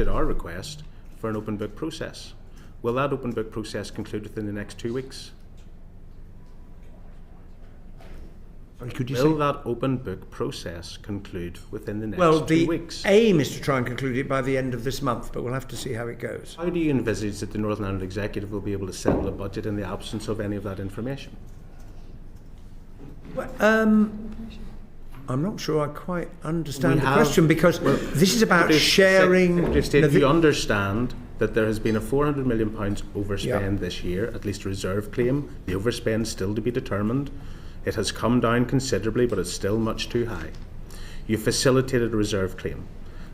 our request for an open book process. Will that open book process conclude within the next 2 weeks? Will that open book process conclude within the next 2 weeks?
Well, the aim is to try and conclude it by the end of this month, but we'll have to see how it goes.
How do you envisage that the Northern Ireland Executive will be able to settle a budget in the absence of any of that information?
Well, I'm not sure I quite understand the question, because this is about sharing...
Secretary of State, you understand that there has been a £400 million overspend this year, at least a reserve claim. The overspend still to be determined. It has come down considerably, but it's still much too high. You facilitated a reserve claim.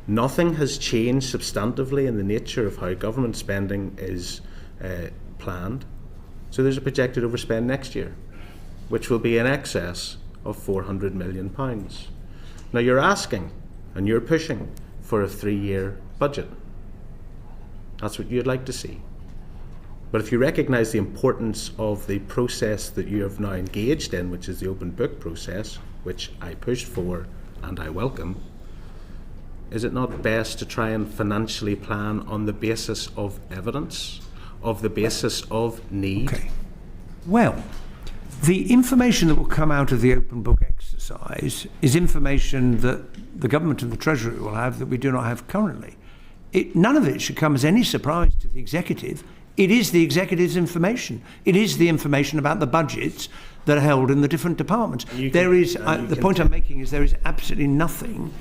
Nothing has changed substantively in the nature of how government spending is planned. So there's a projected overspend next year, which will be in excess of £400 million. Now you're asking and you're pushing for a 3-year budget. That's what you'd like to see. But if you recognise the importance of the process that you have now engaged in, which is the open book process, which I pushed for and I welcome, is it not best to try and financially plan on the basis of evidence, of the basis of need?
Okay. Well, the information that will come out of the open book exercise is information that the government and the Treasury will have that we do not have currently. None of it should come as any surprise to the executive. It is the executive's information. It is the information about the budgets that are held in the different departments. The point I'm making is there is absolutely nothing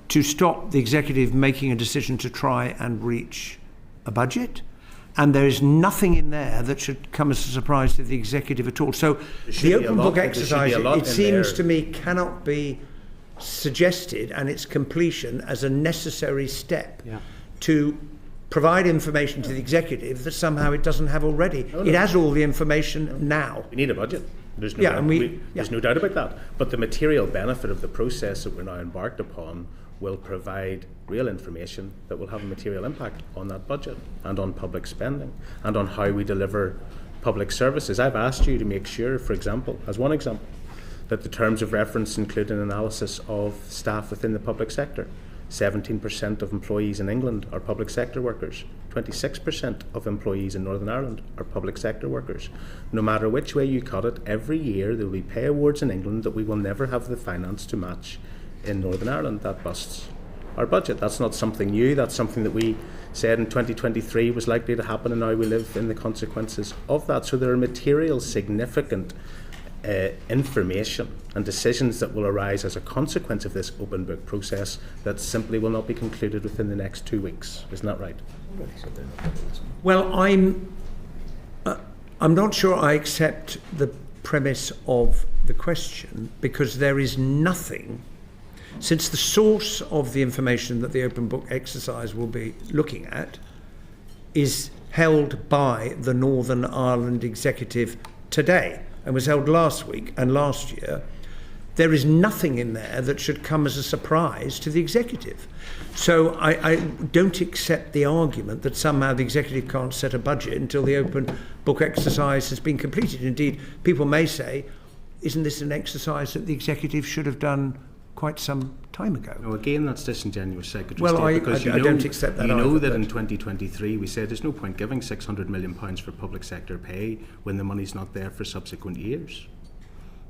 to stop the executive making a decision to try and reach a budget, and there is nothing in there that should come as a surprise to the executive at all. So the open book exercise, it seems to me, cannot be suggested and its completion as a necessary step to provide information to the executive that somehow it doesn't have already. It has all the information now.
We need a budget. There's no doubt about that. But the material benefit of the process that we're now embarked upon will provide real information that will have a material impact on that budget and on public spending and on how we deliver public services. I've asked you to make sure, for example, as one example, that the terms of reference include an analysis of staff within the public sector. 17% of employees in England are public sector workers. 26% of employees in Northern Ireland are public sector workers. No matter which way you cut it, every year there will be pay awards in England that we will never have the finance to match in Northern Ireland. That busts our budget. That's not something new. That's something that we said in 2023 was likely to happen, and now we live in the consequences of that. So there are material, significant information and decisions that will arise as a consequence of this open book process that simply will not be concluded within the next 2 weeks. Isn't that right?
Well, I'm not sure I accept the premise of the question, because there is nothing, since the source of the information that the open book exercise will be looking at is held by the Northern Ireland Executive today and was held last week and last year, there is nothing in there that should come as a surprise to the executive. So I don't accept the argument that somehow the executive can't set a budget until the open book exercise has been completed. Indeed, people may say, isn't this an exercise that the executive should have done quite some time ago?
No, again, that's disingenuous, Secretary
Well,
State, because
I don't accept that.
You know that in 2023 we said there's no point giving £600 million for public sector pay when the money's not there for subsequent years.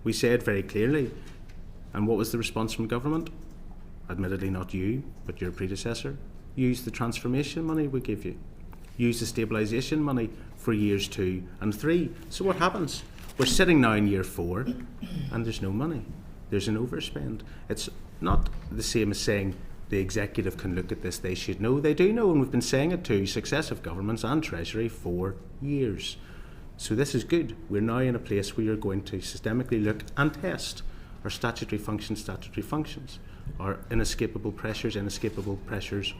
We said very clearly, and what was the response from government? Admittedly not you, but your predecessor. Use the transformation money we give you. Use the stabilisation money for years 2 and 3. So what happens? We're sitting now in year 4 and there's no money. There's an overspend. It's not the same as saying the executive can look at this, they should know. They do know, and we've been saying it to successive governments and Treasury for years. So this is good. We're now in a place where you're going to systemically look and test our statutory functions, our inescapable pressures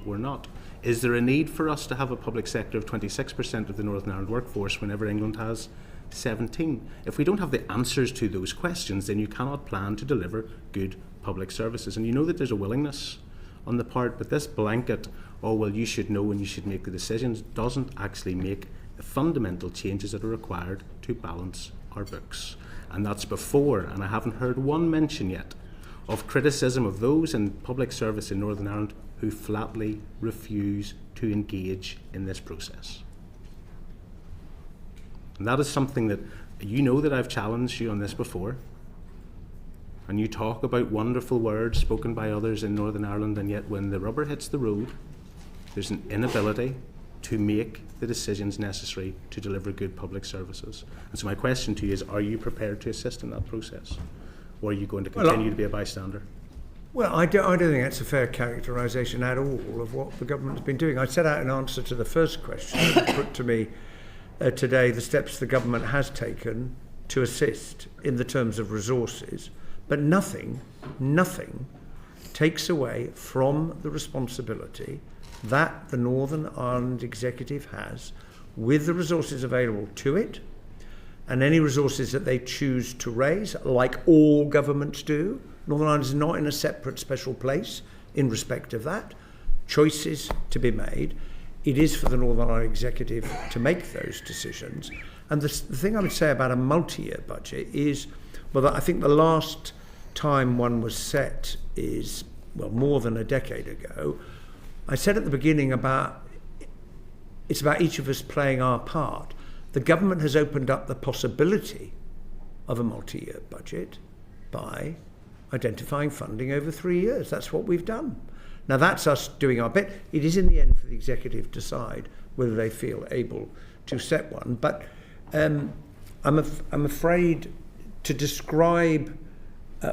or not. Is there a need for us to have a public sector of 26% of the Northern Ireland workforce whenever England has 17? If we don't have the answers to those questions, then you cannot plan to deliver good public services. And you know that there's a willingness on the part, but this blanket, oh well, you should know and you should make the decisions, doesn't actually make the fundamental changes that are required to balance our books. And that's before, and I haven't heard one mention yet, of criticism of those in public service in Northern Ireland who flatly refuse to engage in this process. And that is something that, you know that I've challenged you on this before, and you talk about wonderful words spoken by others in Northern Ireland, and yet when the rubber hits the road, there's an inability to make the decisions necessary to deliver good public services. And so my question to you is, are you prepared to assist in that process? Or are you going to continue to be a bystander?
Well, I don't think that's a fair characterisation at all of what the government has been doing. I set out in answer to the first question put to me today, the steps the government has taken to assist in the terms of resources, but nothing takes away from the responsibility that the Northern Ireland Executive has with the resources available to it, and any resources that they choose to raise, like all governments do. Northern Ireland is not in a separate special place in respect of that. Choices to be made. It is for the Northern Ireland Executive to make those decisions. And the thing I would say about a multi-year budget is, well, I think the last time one was set is, well, more than a decade ago. I said at the beginning it's about each of us playing our part. The government has opened up the possibility of a multi-year budget by identifying funding over 3 years. That's what we've done. Now, that's us doing our bit. It is in the end for the executive to decide whether they feel able to set one. But I'm afraid to describe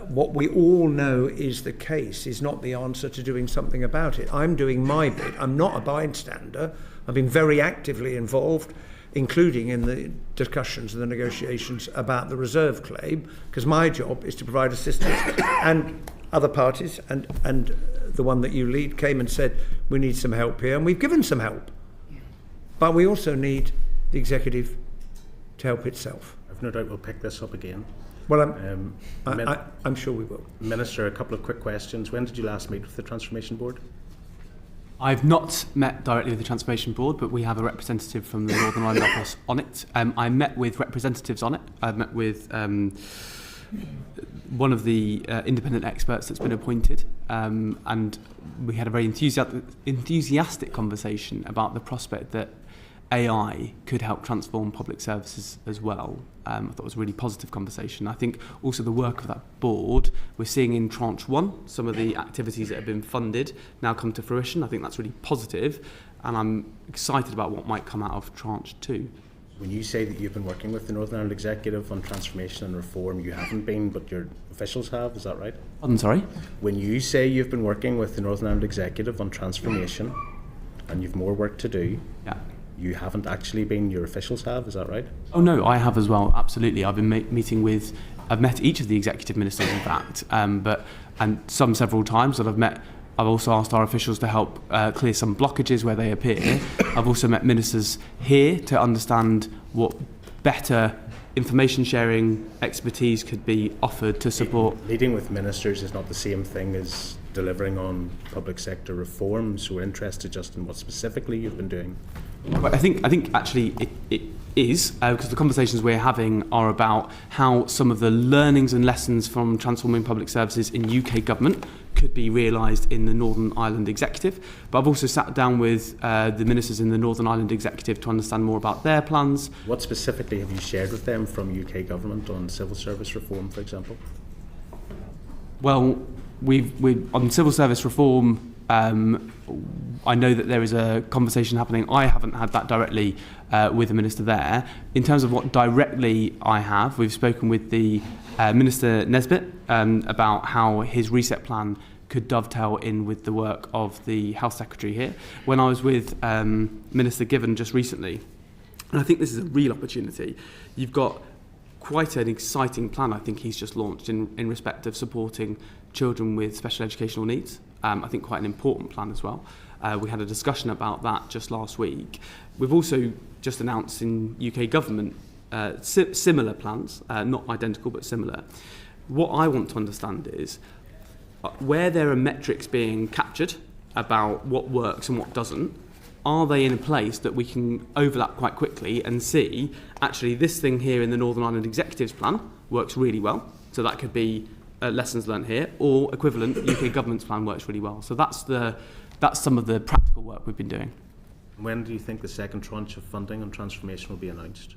what we all know is the case is not the answer to doing something about it. I'm doing my bit. I'm not a bystander. I've been very actively involved, including in the discussions and the negotiations about the reserve claim, because my job is to provide assistance. And other parties, and the one that you lead, came and said, we need some help here, and we've given some help. But we also need the executive to help itself.
I've no doubt we'll pick this up again.
Well, I'm sure we will.
Minister, a couple of quick questions. When did you last meet with the Transformation Board?
I've not met directly with the Transformation Board, but we have a representative from the Northern Ireland office on it. I met with representatives on it. I've met with one of the independent experts that's been appointed, and we had a very enthusiastic conversation about the prospect that AI could help transform public services as well. I thought it was a really positive conversation. I think also the work of that board, we're seeing in tranche 1, some of the activities that have been funded now come to fruition. I think that's really positive, and I'm excited about what might come out of tranche 2.
When you say that you've been working with the Northern Ireland Executive on transformation and reform, you haven't been, but your officials have, is that right?
I'm sorry?
When you say you've been working with the Northern Ireland Executive on transformation and you've more work to do,
yeah,
you haven't actually been, your officials have, is that right?
Oh no, I have as well, absolutely. I've been I've met each of the executive ministers in fact, and several times that I've met. I've also asked our officials to help clear some blockages where they appear. I've also met ministers here to understand what better information sharing expertise could be offered to support.
Meeting with ministers is not the same thing as delivering on public sector reform, so we're interested just in what specifically you've been doing.
I think actually it is, because the conversations we're having are about how some of the learnings and lessons from transforming public services in UK government could be realised in the Northern Ireland Executive. But I've also sat down with the ministers in the Northern Ireland Executive to understand more about their plans.
What specifically have you shared with them from UK government on civil service reform, for example?
Well, we've on civil service reform, I know that there is a conversation happening. I haven't had that directly with the minister there. In terms of what directly I have, we've spoken with the Minister Nesbitt about how his reset plan could dovetail in with the work of the Health Secretary here. When I was with Minister Given just recently, and I think this is a real opportunity, you've got quite an exciting plan I think he's just launched in respect of supporting children with special educational needs. I think quite an important plan as well. We had a discussion about that just last week. We've also just announced in UK government similar plans, not identical but similar. What I want to understand is where there are metrics being captured about what works and what doesn't, are they in a place that we can overlap quite quickly and see, actually this thing here in the Northern Ireland Executive's plan works really well, so that could be lessons learned here, or equivalent UK government's plan works really well. So that's some of the practical work we've been doing.
When do you think the second tranche of funding on transformation will be announced?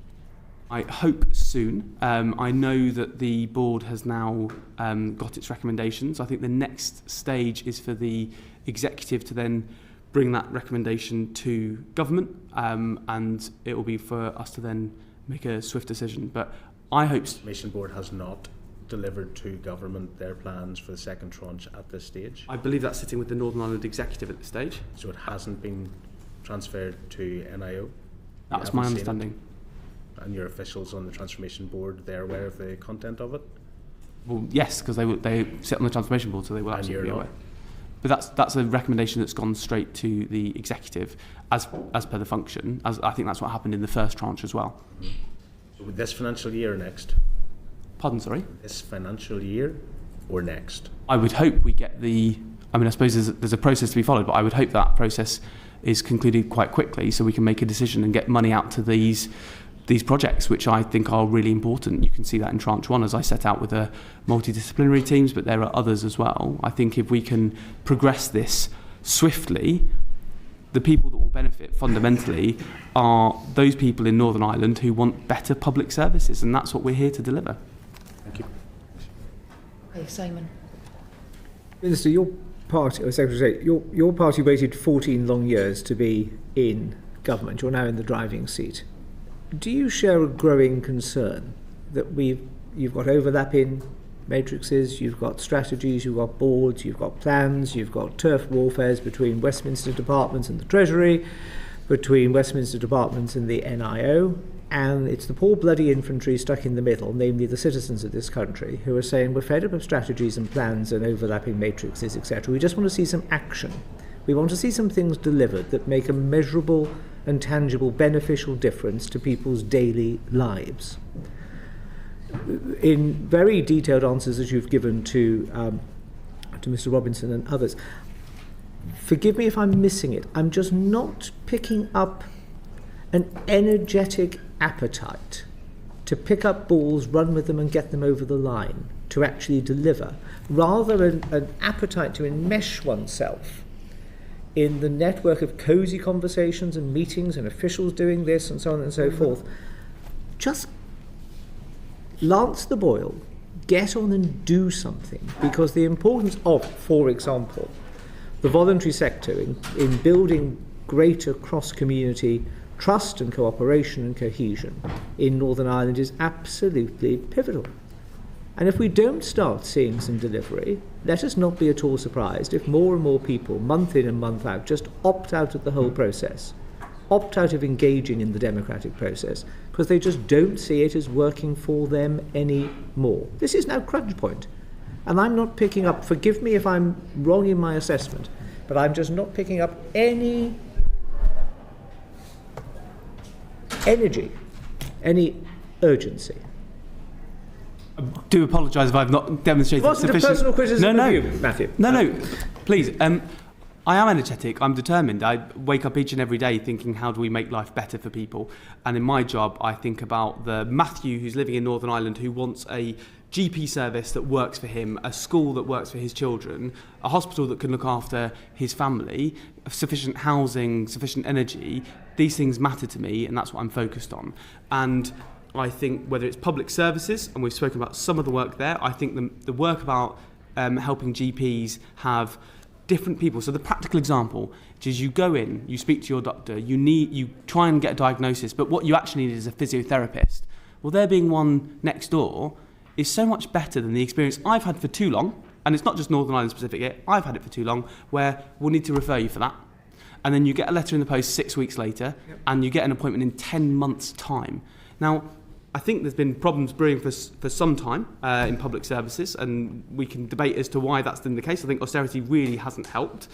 I hope soon. I know that the board has now got its recommendations. I think the next stage is for the executive to then bring that recommendation to government, and it will be for us to then make a swift decision. But I hope... The
Transformation Board has not delivered to government their plans for the second tranche at this stage?
I believe that's sitting with the Northern Ireland Executive at this stage.
So it hasn't been transferred to NIO?
That's my understanding.
And your officials on the Transformation Board, they're aware of the content of it?
Well, yes, because they sit on the Transformation Board, so they will absolutely be aware. But that's a recommendation that's gone straight to the executive as per the function. As I think that's what happened in the first tranche as well.
So with this financial year or next?
Pardon, sorry?
This financial year or next?
I would hope we get I suppose there's a process to be followed, but I would hope that process is concluded quite quickly so we can make a decision and get money out to these projects, which I think are really important. You can see that in tranche 1, as I set out with the multidisciplinary teams, but there are others as well. I think if we can progress this swiftly, the people that will benefit fundamentally are those people in Northern Ireland who want better public services, and that's what we're here to deliver.
Thank you.
Hey, Simon.
Minister, your party, or Secretary of State, your party waited 14 long years to be in government. You're now in the driving seat. Do you share a growing concern that you've got overlapping matrices, you've got strategies, you've got boards, you've got plans, you've got turf warfares between Westminster departments and the Treasury, between Westminster departments and the NIO, and it's the poor bloody infantry stuck in the middle, namely the citizens of this country, who are saying we're fed up of strategies and plans and overlapping matrices, etc. We just want to see some action. We want to see some things delivered that make a measurable and tangible beneficial difference to people's daily lives. In very detailed answers that you've given to Mr. Robinson and others, forgive me if I'm missing it, I'm just not picking up an energetic appetite to pick up balls, run with them and get them over the line, to actually deliver, rather an appetite to enmesh oneself in the network of cosy conversations and meetings and officials doing this and so on and so forth. Just lance the boil, get on and do something, because the importance of, for example, the voluntary sector in building greater cross-community trust and cooperation and cohesion in Northern Ireland is absolutely pivotal. And if we don't start seeing some delivery, let us not be at all surprised if more and more people, month in and month out, just opt out of the whole process, opt out of engaging in the democratic process, because they just don't see it as working for them anymore. This is now crunch point. And I'm not picking up, forgive me if I'm wrong in my assessment, but I'm just not picking up any energy, any urgency.
I do apologise if I've not demonstrated
sufficient... It wasn't a personal criticism of you, Matthew.
No, please. I am energetic, I'm determined. I wake up each and every day thinking, how do we make life better for people? And in my job, I think about the Matthew who's living in Northern Ireland who wants a GP service that works for him, a school that works for his children, a hospital that can look after his family, sufficient housing, sufficient energy. These things matter to me, and that's what I'm focused on. And I think whether it's public services, and we've spoken about some of the work there, I think the work about helping GPs have different people. So the practical example, which is you go in, you speak to your doctor, you try and get a diagnosis, but what you actually need is a physiotherapist. Well, there being one next door is so much better than the experience I've had for too long, and it's not just Northern Ireland specific yet, I've had it for too long, where we'll need to refer you for that. And then you get a letter in the post 6 weeks later, and you get an appointment in 10 months' time. Now, I think there's been problems brewing for some time in public services, and we can debate as to why that's been the case. I think austerity really hasn't helped.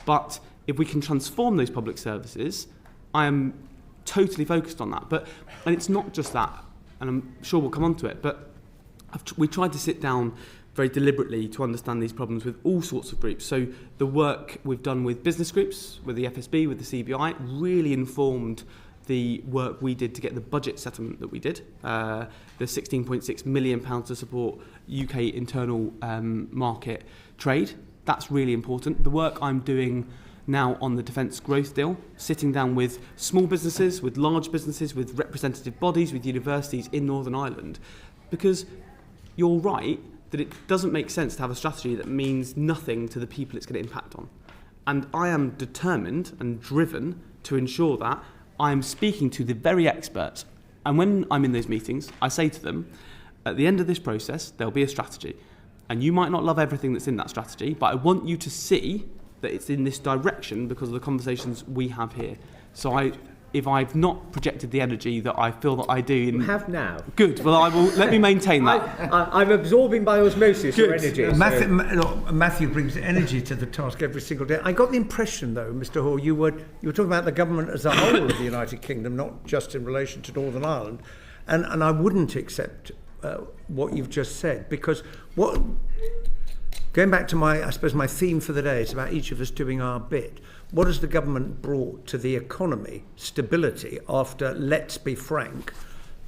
But if we can transform those public services, I am totally focused on that. And it's not just that, and I'm sure we'll come on to it, but we tried to sit down very deliberately to understand these problems with all sorts of groups. So the work we've done with business groups, with the FSB, with the CBI, really informed the work we did to get the budget settlement that we did, the £16.6 million to support UK internal market trade. That's really important. The work I'm doing now on the defence growth deal, sitting down with small businesses, with large businesses, with representative bodies, with universities in Northern Ireland, because you're right that it doesn't make sense to have a strategy that means nothing to the people it's going to impact on. And I am determined and driven to ensure that I'm speaking to the very experts. And when I'm in those meetings, I say to them, at the end of this process, there'll be a strategy. And you might not love everything that's in that strategy, but I want you to see that it's in this direction because of the conversations we have here. So if I've not projected the energy that I feel that I do.
You have now.
Good. Well, I will. Let me maintain that.
I'm absorbing by osmosis your energy.
Matthew brings energy to the task every single day. I got the impression, though, Mr. Hall, you were talking about the government as a whole of the United Kingdom, not just in relation to Northern Ireland, and I wouldn't accept what you've just said, because going back to my theme for the day is about each of us doing our bit. What has the government brought to the economy? Stability after, let's be frank,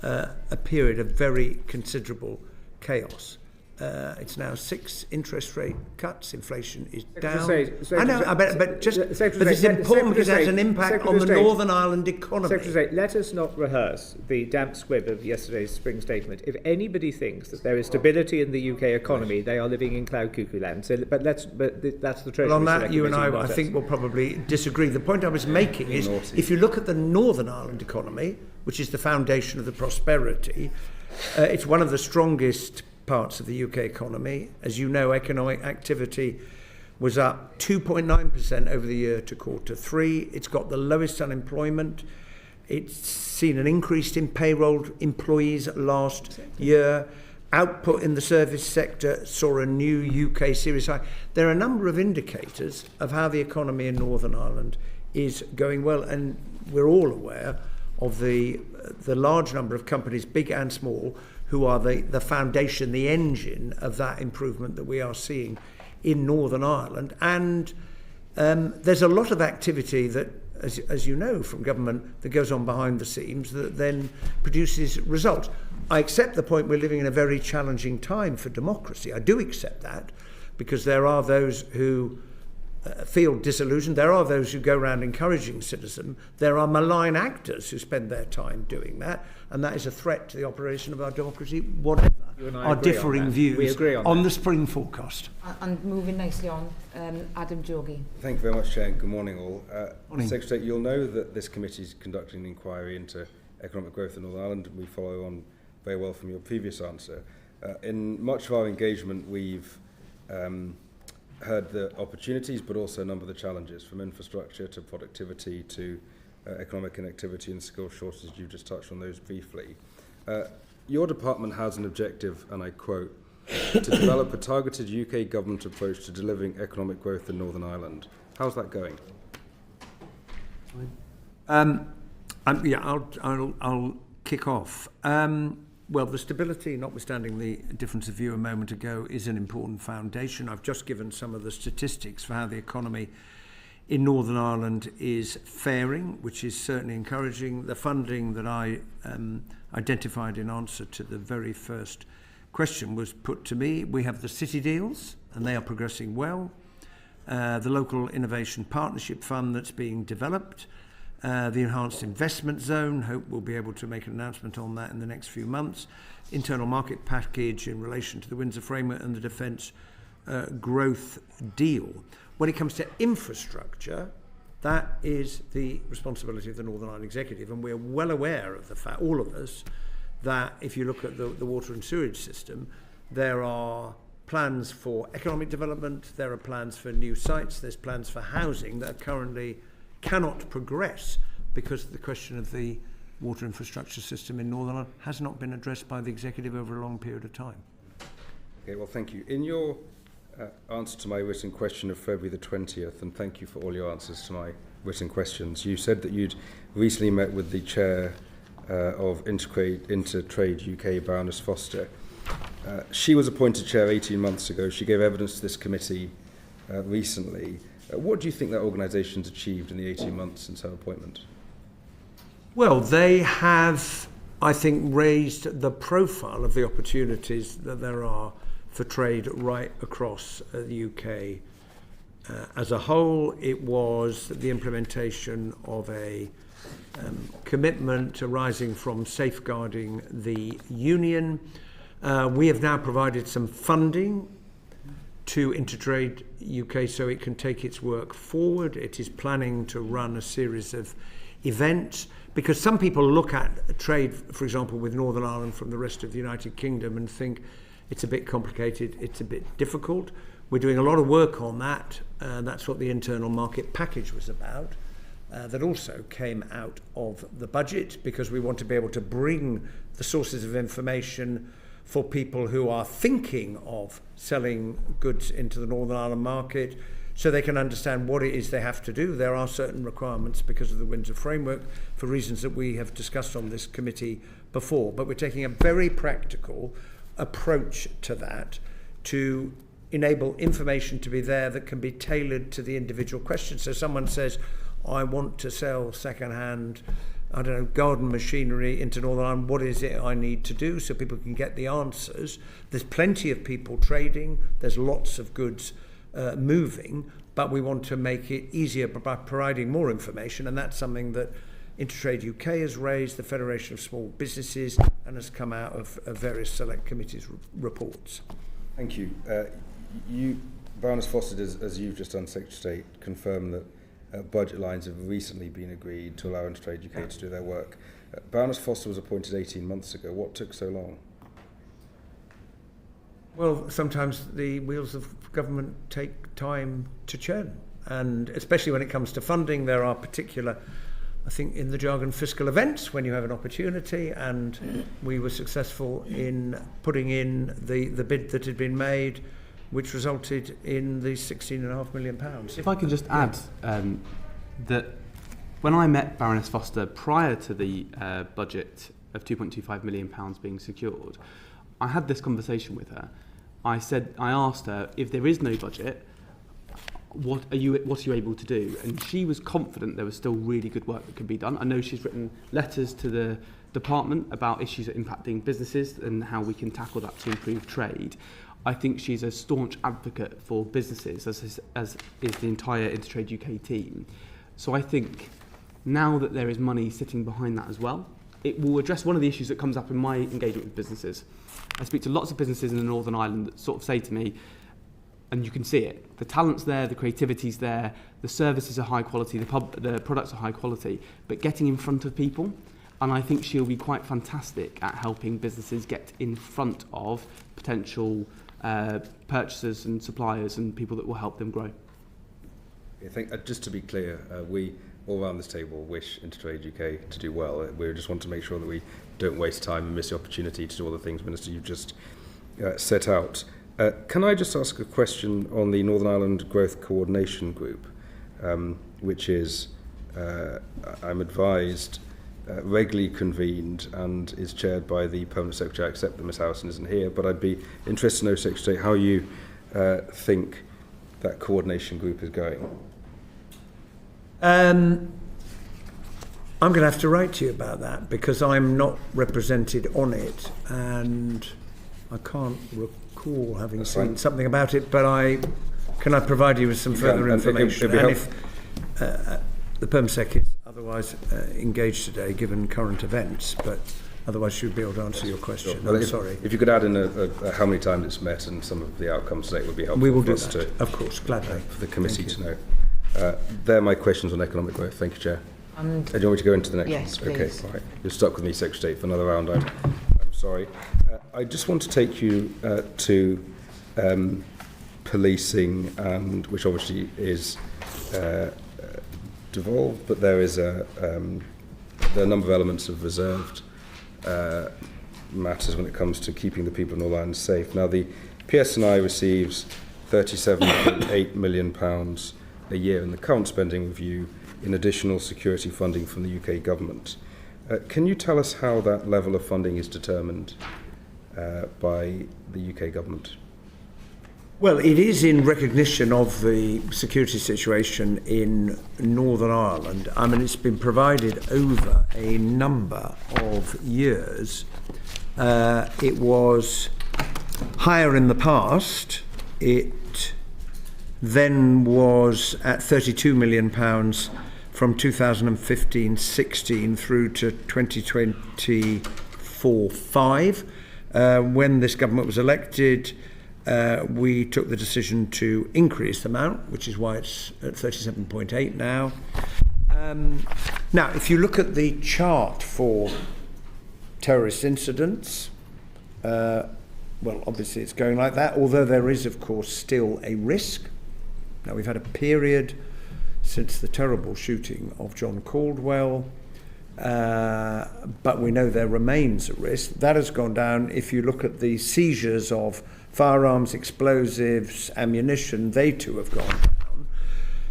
a period of very considerable chaos. It's now 6 interest rate cuts. Inflation is down. I know, but it's important because it has an impact on the Northern Ireland economy.
Secretary of State, let us not rehearse the damp squib of yesterday's spring statement. If anybody thinks that there is stability in the UK economy, they are living in cloud cuckoo land. So, but that's the Treasury.
Well, on that, you and I think, will probably disagree. The point I was making is, if you look at the Northern Ireland economy, which is the foundation of the prosperity, it's one of the strongest parts of the UK economy. As you know, economic activity was up 2.9% over the year to Q3. It's got the lowest unemployment. It's seen an increase in payroll employees last year. Output in the service sector saw a new UK series high. There are a number of indicators of how the economy in Northern Ireland is going well, and we're all aware of the large number of companies, big and small, who are the foundation, the engine of that improvement that we are seeing in Northern Ireland. And there's a lot of activity that, as you know, from government that goes on behind the scenes that then produces results. I accept the point we're living in a very challenging time for democracy. I do accept that, because there are those who feel disillusioned. There are those who go around encouraging cynicism. There are malign actors who spend their time doing that, and that is a threat to the operation of our democracy, whatever our differing views on the spring forecast.
And moving nicely on, Adam Jogi.
Thank you very much, Chair, and good morning all.
Morning.
Secretary, you'll know that this committee is conducting an inquiry into economic growth in Northern Ireland, and we follow on very well from your previous answer. In much of our engagement, we've heard the opportunities, but also a number of the challenges, from infrastructure to productivity to economic inactivity and skill shortages. You just touched on those briefly. Your department has an objective, and I quote, to develop a targeted UK government approach to delivering economic growth in Northern Ireland. How's that going?
I'll kick off. Well, the stability, notwithstanding the difference of view a moment ago, is an important foundation. I've just given some of the statistics for how the economy in Northern Ireland is faring, which is certainly encouraging. The funding that I identified in answer to the very first question was put to me. We have the city deals, and they are progressing well. The local innovation partnership fund that's being developed. The enhanced investment zone, hope we'll be able to make an announcement on that in the next few months. Internal market package in relation to the Windsor framework and the defence growth deal. When it comes to infrastructure, that is the responsibility of the Northern Ireland Executive, and we're well aware of the fact, all of us, that if you look at the water and sewage system, there are plans for economic development, there are plans for new sites, there's plans for housing that currently cannot progress because the question of the water infrastructure system in Northern Ireland has not been addressed by the Executive over a long period of time.
Okay, well, thank you. In your answer to my written question of February the 20th, and thank you for all your answers to my written questions, you said that you'd recently met with the chair of InterTrade UK, Baroness Foster. She was appointed chair 18 months ago. She gave evidence to this committee recently. What do you think that organisation's achieved in the 18 months since her appointment?
Well, they have, I think, raised the profile of the opportunities that there are for trade right across the UK. As a whole, it was the implementation of a commitment arising from safeguarding the union. We have now provided some funding to InterTrade UK so it can take its work forward. It is planning to run a series of events, because some people look at trade, for example, with Northern Ireland from the rest of the United Kingdom and think it's a bit complicated, it's a bit difficult. We're doing a lot of work on that. That's what the internal market package was about. that also came out of the budget, because we want to be able to bring the sources of information for people who are thinking of selling goods into the Northern Ireland market, so they can understand what it is they have to do. There are certain requirements because of the Windsor framework for reasons that we have discussed on this committee before, but we're taking a very practical approach to that to enable information to be there that can be tailored to the individual question. So someone says, I want to sell second-hand, I don't know, garden machinery into Northern Ireland, what is it I need to do? So people can get the answers. There's plenty of people trading, there's lots of goods moving, but we want to make it easier by providing more information, and that's something that InterTrade UK has raised, the Federation of Small Businesses, and has come out of various select committees' reports.
Thank you. You, Baroness Foster, as you've just done, Secretary of State, confirmed that budget lines have recently been agreed to allow InterTrade UK to do their work. Baroness Foster was appointed 18 months ago. What took so long?
Well, sometimes the wheels of government take time to churn, and especially when it comes to funding, there are particular, I think in the jargon, fiscal events when you have an opportunity, and we were successful in putting in the bid that had been made, which resulted in the £16.5 million.
If I could just add that when I met Baroness Foster prior to the budget of £2.25 million being secured, I had this conversation with her. I asked her, if there is no budget, what are you able to do? And she was confident there was still really good work that could be done. I know she's written letters to the department about issues that are impacting businesses and how we can tackle that to improve trade. I think she's a staunch advocate for businesses, as is the entire InterTrade UK team. So I think now that there is money sitting behind that as well, it will address one of the issues that comes up in my engagement with businesses. I speak to lots of businesses in the Northern Ireland that sort of say to me, and you can see it, the talent's there, the creativity's there, the services are high quality, the products are high quality, but getting in front of people, and I think she'll be quite fantastic at helping businesses get in front of potential purchasers and suppliers and people that will help them grow.
I think, just to be clear, we all around this table wish InterTrade UK to do well. We just want to make sure that we don't waste time and miss the opportunity to do all the things, Minister, you've just set out. Can I just ask a question on the Northern Ireland Growth Coordination Group, which is, I'm advised, regularly convened and is chaired by the Permanent Secretary, except that Ms Harrison isn't here, but I'd be interested to know, Secretary, how you think that coordination group is going.
I'm going to have to write to you about that, because I'm not represented on it, and I can't recall having seen something about it, but can I provide you with some further information? And if the Perm Sec is otherwise engaged today, given current events, but otherwise she'll be able to answer your question.
Sure.
I'm sorry.
If you could add in how many times it's met and some of the outcomes today would be helpful.
We will
for
do
us
that, of course, gladly.
For the committee to know. They're my questions on economic growth. Thank you, Chair. And do you want me to go into the next
yes,
one?
please.
Okay, all right. You're stuck with me, Secretary of State, for another round. I'm sorry. I just want to take you to policing, and which obviously is devolved, but there are a number of elements of reserved matters when it comes to keeping the people in Northern Ireland safe. Now, the PSNI receives £37.8 million a year in the current spending review in additional security funding from the UK government. Can you tell us how that level of funding is determined by the UK government?
Well, it is in recognition of the security situation in Northern Ireland. I mean, it's been provided over a number of years. It was higher in the past. It then was at £32 million from 2015-16 through to 2024-5. When this government was elected, we took the decision to increase the amount, which is why it's at 37.8 now. Now, if you look at the chart for terrorist incidents, well, obviously it's going like that, although there is, of course, still a risk. Now, we've had a period since the terrible shooting of John Caldwell, but we know there remains a risk. That has gone down. If you look at the seizures of firearms, explosives, ammunition, they too have gone down.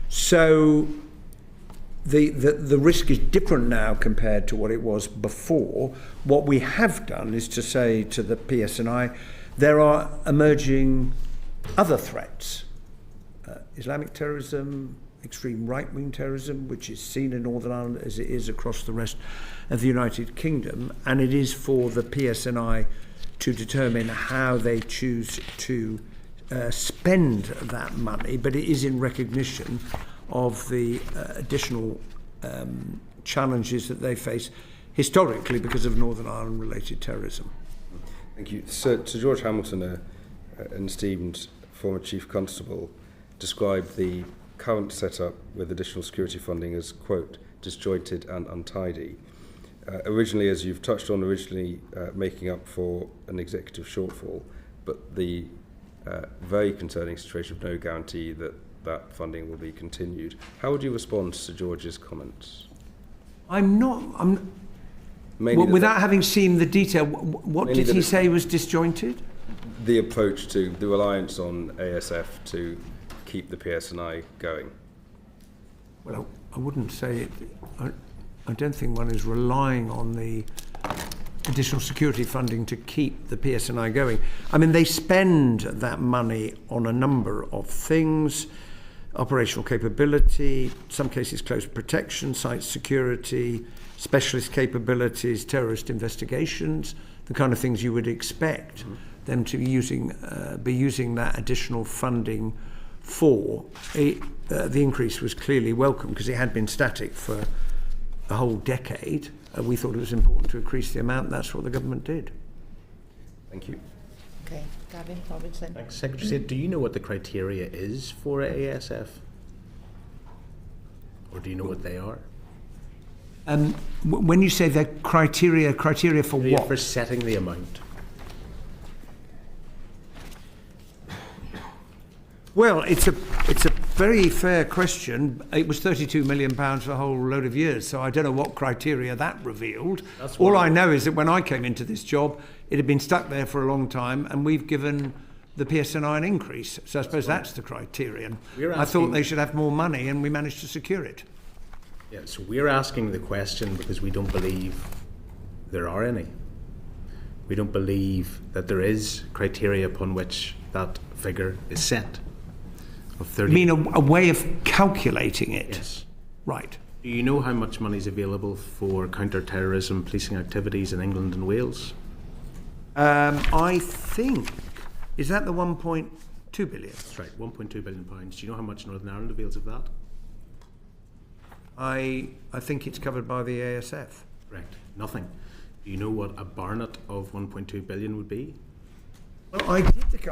So the risk is different now compared to what it was before. What we have done is to say to the PSNI, there are emerging other threats. Islamic terrorism, extreme right-wing terrorism, which is seen in Northern Ireland as it is across the rest of the United Kingdom, and it is for the PSNI to determine how they choose to spend that money, but it is in recognition of the additional challenges that they face historically because of Northern Ireland-related terrorism.
Thank you. Sir George Hamilton, an esteemed former Chief Constable, described the current setup with additional security funding as, quote, disjointed and untidy. Originally, as you've touched on, making up for an executive shortfall, but the very concerning situation of no guarantee that that funding will be continued. How would you respond to Sir George's comments?
Without having seen the detail, what did he say was disjointed?
The approach to the reliance on ASF to keep the PSNI going.
Well, I wouldn't say it. I don't think one is relying on the additional security funding to keep the PSNI going. I mean, they spend that money on a number of things: operational capability, some cases close protection, site security, specialist capabilities, terrorist investigations, the kind of things you would expect them to be using that additional funding for. The increase was clearly welcome because it had been static for a whole decade. We thought it was important to increase the amount. That's what the government did.
Thank you.
Okay, Gavin Robinson.
Thanks. Secretary, do you know what the criteria is for ASF? Or do you know what they are?
When you say the criteria for what?
For setting the amount.
Well, it's a very fair question. It was £32 million for a whole load of years, so I don't know what criteria that revealed. All I know is that when I came into this job, it had been stuck there for a long time, and we've given the PSNI an increase. So I suppose that's the criterion. I thought they should have more money, and we managed to secure it.
Yeah, so we're asking the question because we don't believe there are any. We don't believe that there is criteria upon which that figure is set. Of 30.
You mean a way of calculating it?
Yes.
Right.
Do you know how much money is available for counter-terrorism policing activities in England and Wales?
I think, is that the 1.2 billion?
That's right, £1.2 billion. Do you know how much Northern Ireland avails of that?
I think it's covered by the ASF.
Correct. Nothing. Do you know what a Barnett of 1.2 billion would be?
Well, I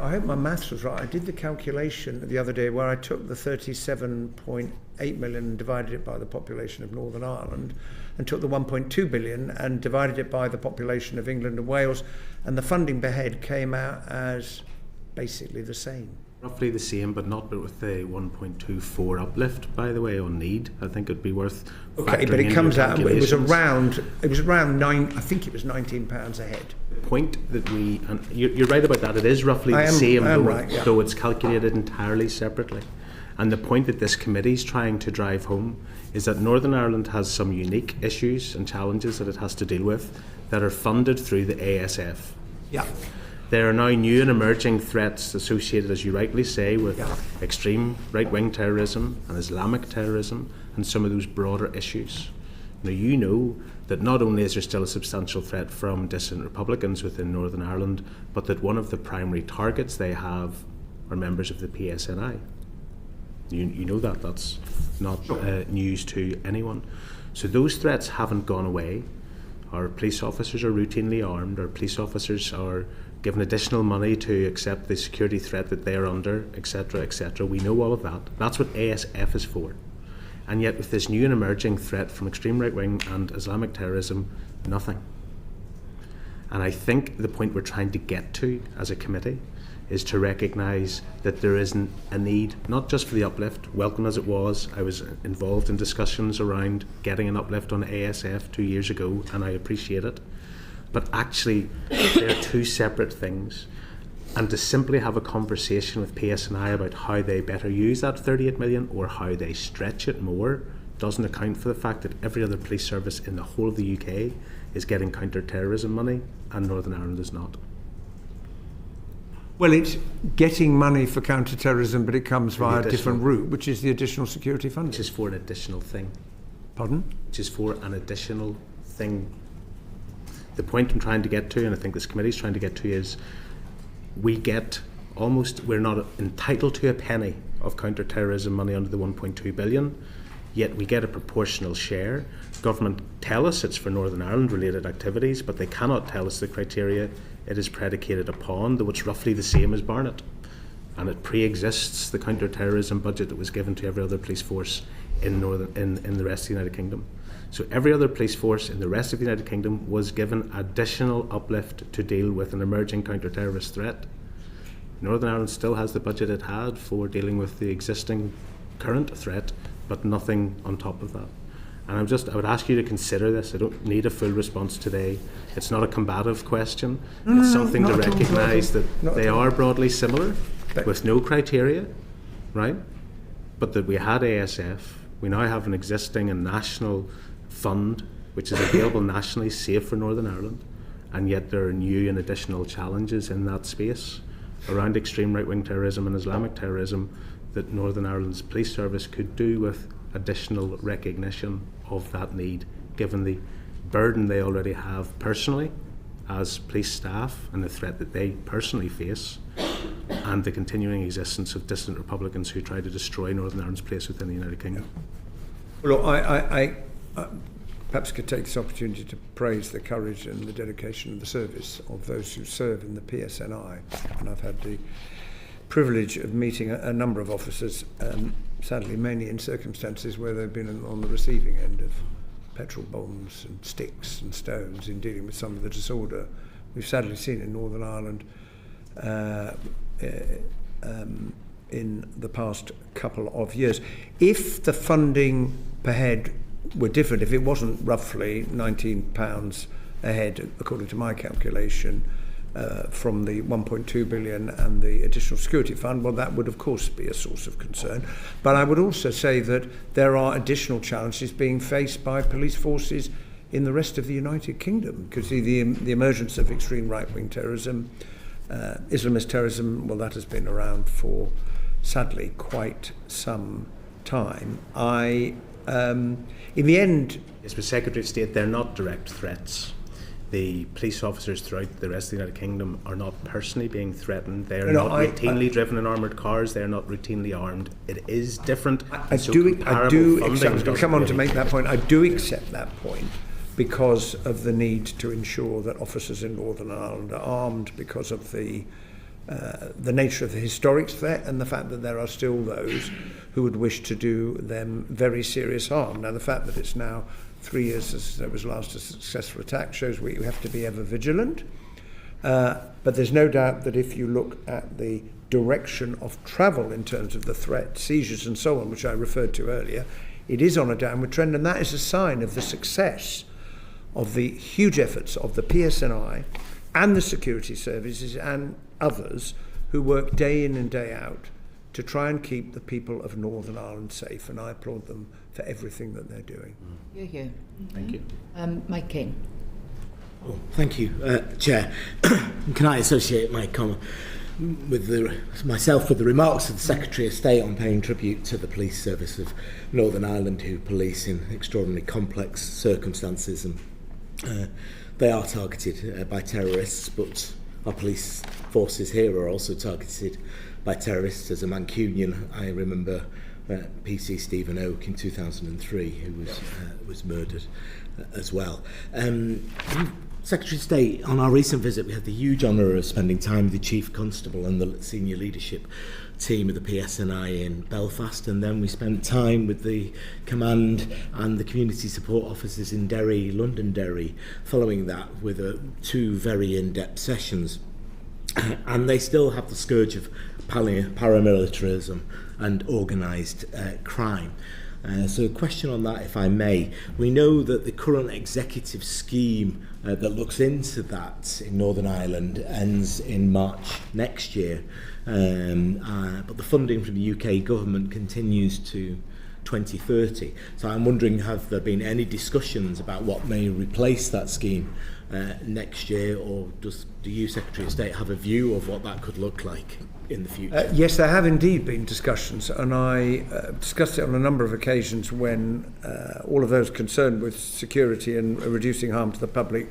hope my maths was right. I did the calculation the other day where I took the 37.8 million and divided it by the population of Northern Ireland, and took the 1.2 billion and divided it by the population of England and Wales, and the funding per head came out as basically the same.
Roughly the same, but not with the 1.24 uplift, by the way, on need. I think it'd be worth.
Okay, but it comes out. It was around 9. I think it was £19 a head.
The point that and you're right about that. It is roughly the same, though it's calculated entirely separately. And the point that this committee is trying to drive home is that Northern Ireland has some unique issues and challenges that it has to deal with that are funded through the ASF.
Yeah.
There are now new and emerging threats associated, as you rightly say, with extreme right-wing terrorism and Islamic terrorism and some of those broader issues. Now, you know that not only is there still a substantial threat from dissident Republicans within Northern Ireland, but that one of the primary targets they have are members of the PSNI. You know that. That's not news to anyone. So those threats haven't gone away. Our police officers are routinely armed. Our police officers are given additional money to accept the security threat that they're under, etc., etc. We know all of that. That's what ASF is for. And yet with this new and emerging threat from extreme right-wing and Islamic terrorism, nothing. And I think the point we're trying to get to as a committee is to recognise that there isn't a need, not just for the uplift, welcome as it was. I was involved in discussions around getting an uplift on ASF 2 years ago, and I appreciate it. But actually, they're two separate things. And to simply have a conversation with PSNI about how they better use that 38 million or how they stretch it more doesn't account for the fact that every other police service in the whole of the UK is getting counter-terrorism money and Northern Ireland is not.
Well, it's getting money for counter-terrorism, but it comes via a different route, which is the additional security funding.
Which is for an additional thing.
Pardon?
Which is for an additional thing. The point I'm trying to get to, and I think this committee is trying to get to, is we're not entitled to a penny of counter-terrorism money under the 1.2 billion, yet we get a proportional share. Government tell us it's for Northern Ireland related activities, but they cannot tell us the criteria it is predicated upon, though it's roughly the same as Barnet. And it pre-exists the counter-terrorism budget that was given to every other police force in the rest of the United Kingdom. So every other police force in the rest of the United Kingdom was given additional uplift to deal with an emerging counter-terrorist threat. Northern Ireland still has the budget it had for dealing with the existing current threat, but nothing on top of that. And I would ask you to consider this. I don't need a full response today. It's not a combative question. It's something to recognise that they are broadly similar with no criteria, right? But that we had ASF, we now have an existing and national fund which is available nationally, safe for Northern Ireland, and yet there are new and additional challenges in that space around extreme right-wing terrorism and Islamic terrorism that Northern Ireland's police service could do with additional recognition of that need, given the burden they already have personally as police staff and the threat that they personally face, and the continuing existence of dissident Republicans who try to destroy Northern Ireland's place within the United Kingdom.
Well, I perhaps could take this opportunity to praise the courage and the dedication of the service of those who serve in the PSNI. And I've had the privilege of meeting a number of officers, sadly mainly in circumstances where they've been on the receiving end of petrol bombs and sticks and stones in dealing with some of the disorder we've sadly seen in Northern Ireland in the past couple of years. If the funding per head were different, if it wasn't roughly £19 a head, according to my calculation, from the 1.2 billion and the additional security fund, well, that would of course be a source of concern. But I would also say that there are additional challenges being faced by police forces in the rest of the United Kingdom, because the emergence of extreme right-wing terrorism, Islamist terrorism, well, that has been around for, sadly, quite some time. In the end...
Yes, but Secretary of State, they're not direct threats. The police officers throughout the rest of the United Kingdom are not personally being threatened. They are not routinely driven in armoured cars. They are not routinely armed. It is different.
I do accept, I'll come on to make that point. I do accept that point because of the need to ensure that officers in Northern Ireland are armed, because of the nature of the historic threat and the fact that there are still those who would wish to do them very serious harm. Now, the fact that it's now 3 years since there was last a successful attack shows we have to be ever vigilant. But there's no doubt that if you look at the direction of travel in terms of the threat, seizures and so on, which I referred to earlier, it is on a downward trend, and that is a sign of the success of the huge efforts of the PSNI and the security services and others who work day in and day out to try and keep the people of Northern Ireland safe, and I applaud them for everything that they're doing.
You're here.
Thank you.
Mike King.
Oh, thank you, Chair. Can I associate my comment with myself with the remarks of the Secretary of State on paying tribute to the police service of Northern Ireland, who police in extraordinarily complex circumstances, and they are targeted by terrorists, but our police forces here are also targeted by terrorists. As a Mancunian, I remember PC Stephen Oak in 2003, who was murdered as well. Secretary of State, on our recent visit, we had the huge honour of spending time with the Chief Constable and the senior leadership team of the PSNI in Belfast, and then we spent time with the command and the community support officers in Derry, Londonderry, following that with two very in-depth sessions. and they still have the scourge of paramilitarism and organised crime. So a question on that, if I may. We know that the current executive scheme that looks into that in Northern Ireland ends in March next year, but the funding from the UK government continues to 2030. So I'm wondering, have there been any discussions about what may replace that scheme next year, or do you, Secretary of State, have a view of what that could look like in the future?
Yes, there have indeed been discussions, and I discussed it on a number of occasions when all of those concerned with security and reducing harm to the public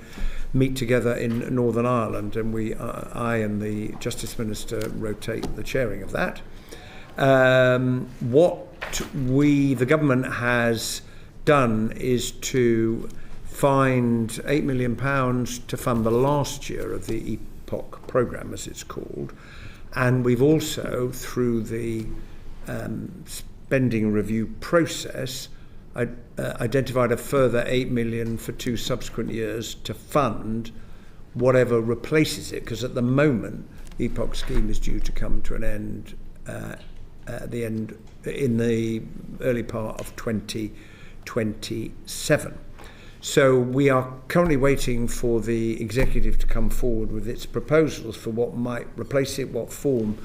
meet together in Northern Ireland, and I and the Justice Minister rotate the chairing of that. What the government has done is to find £8 million to fund the last year of the EPOC programme, as it's called. And we've also, through the spending review process, identified a further 8 million for 2 subsequent years to fund whatever replaces it, because at the moment the EPOC scheme is due to come to an end in the early part of 2027. So we are currently waiting for the executive to come forward with its proposals for what might replace it, what form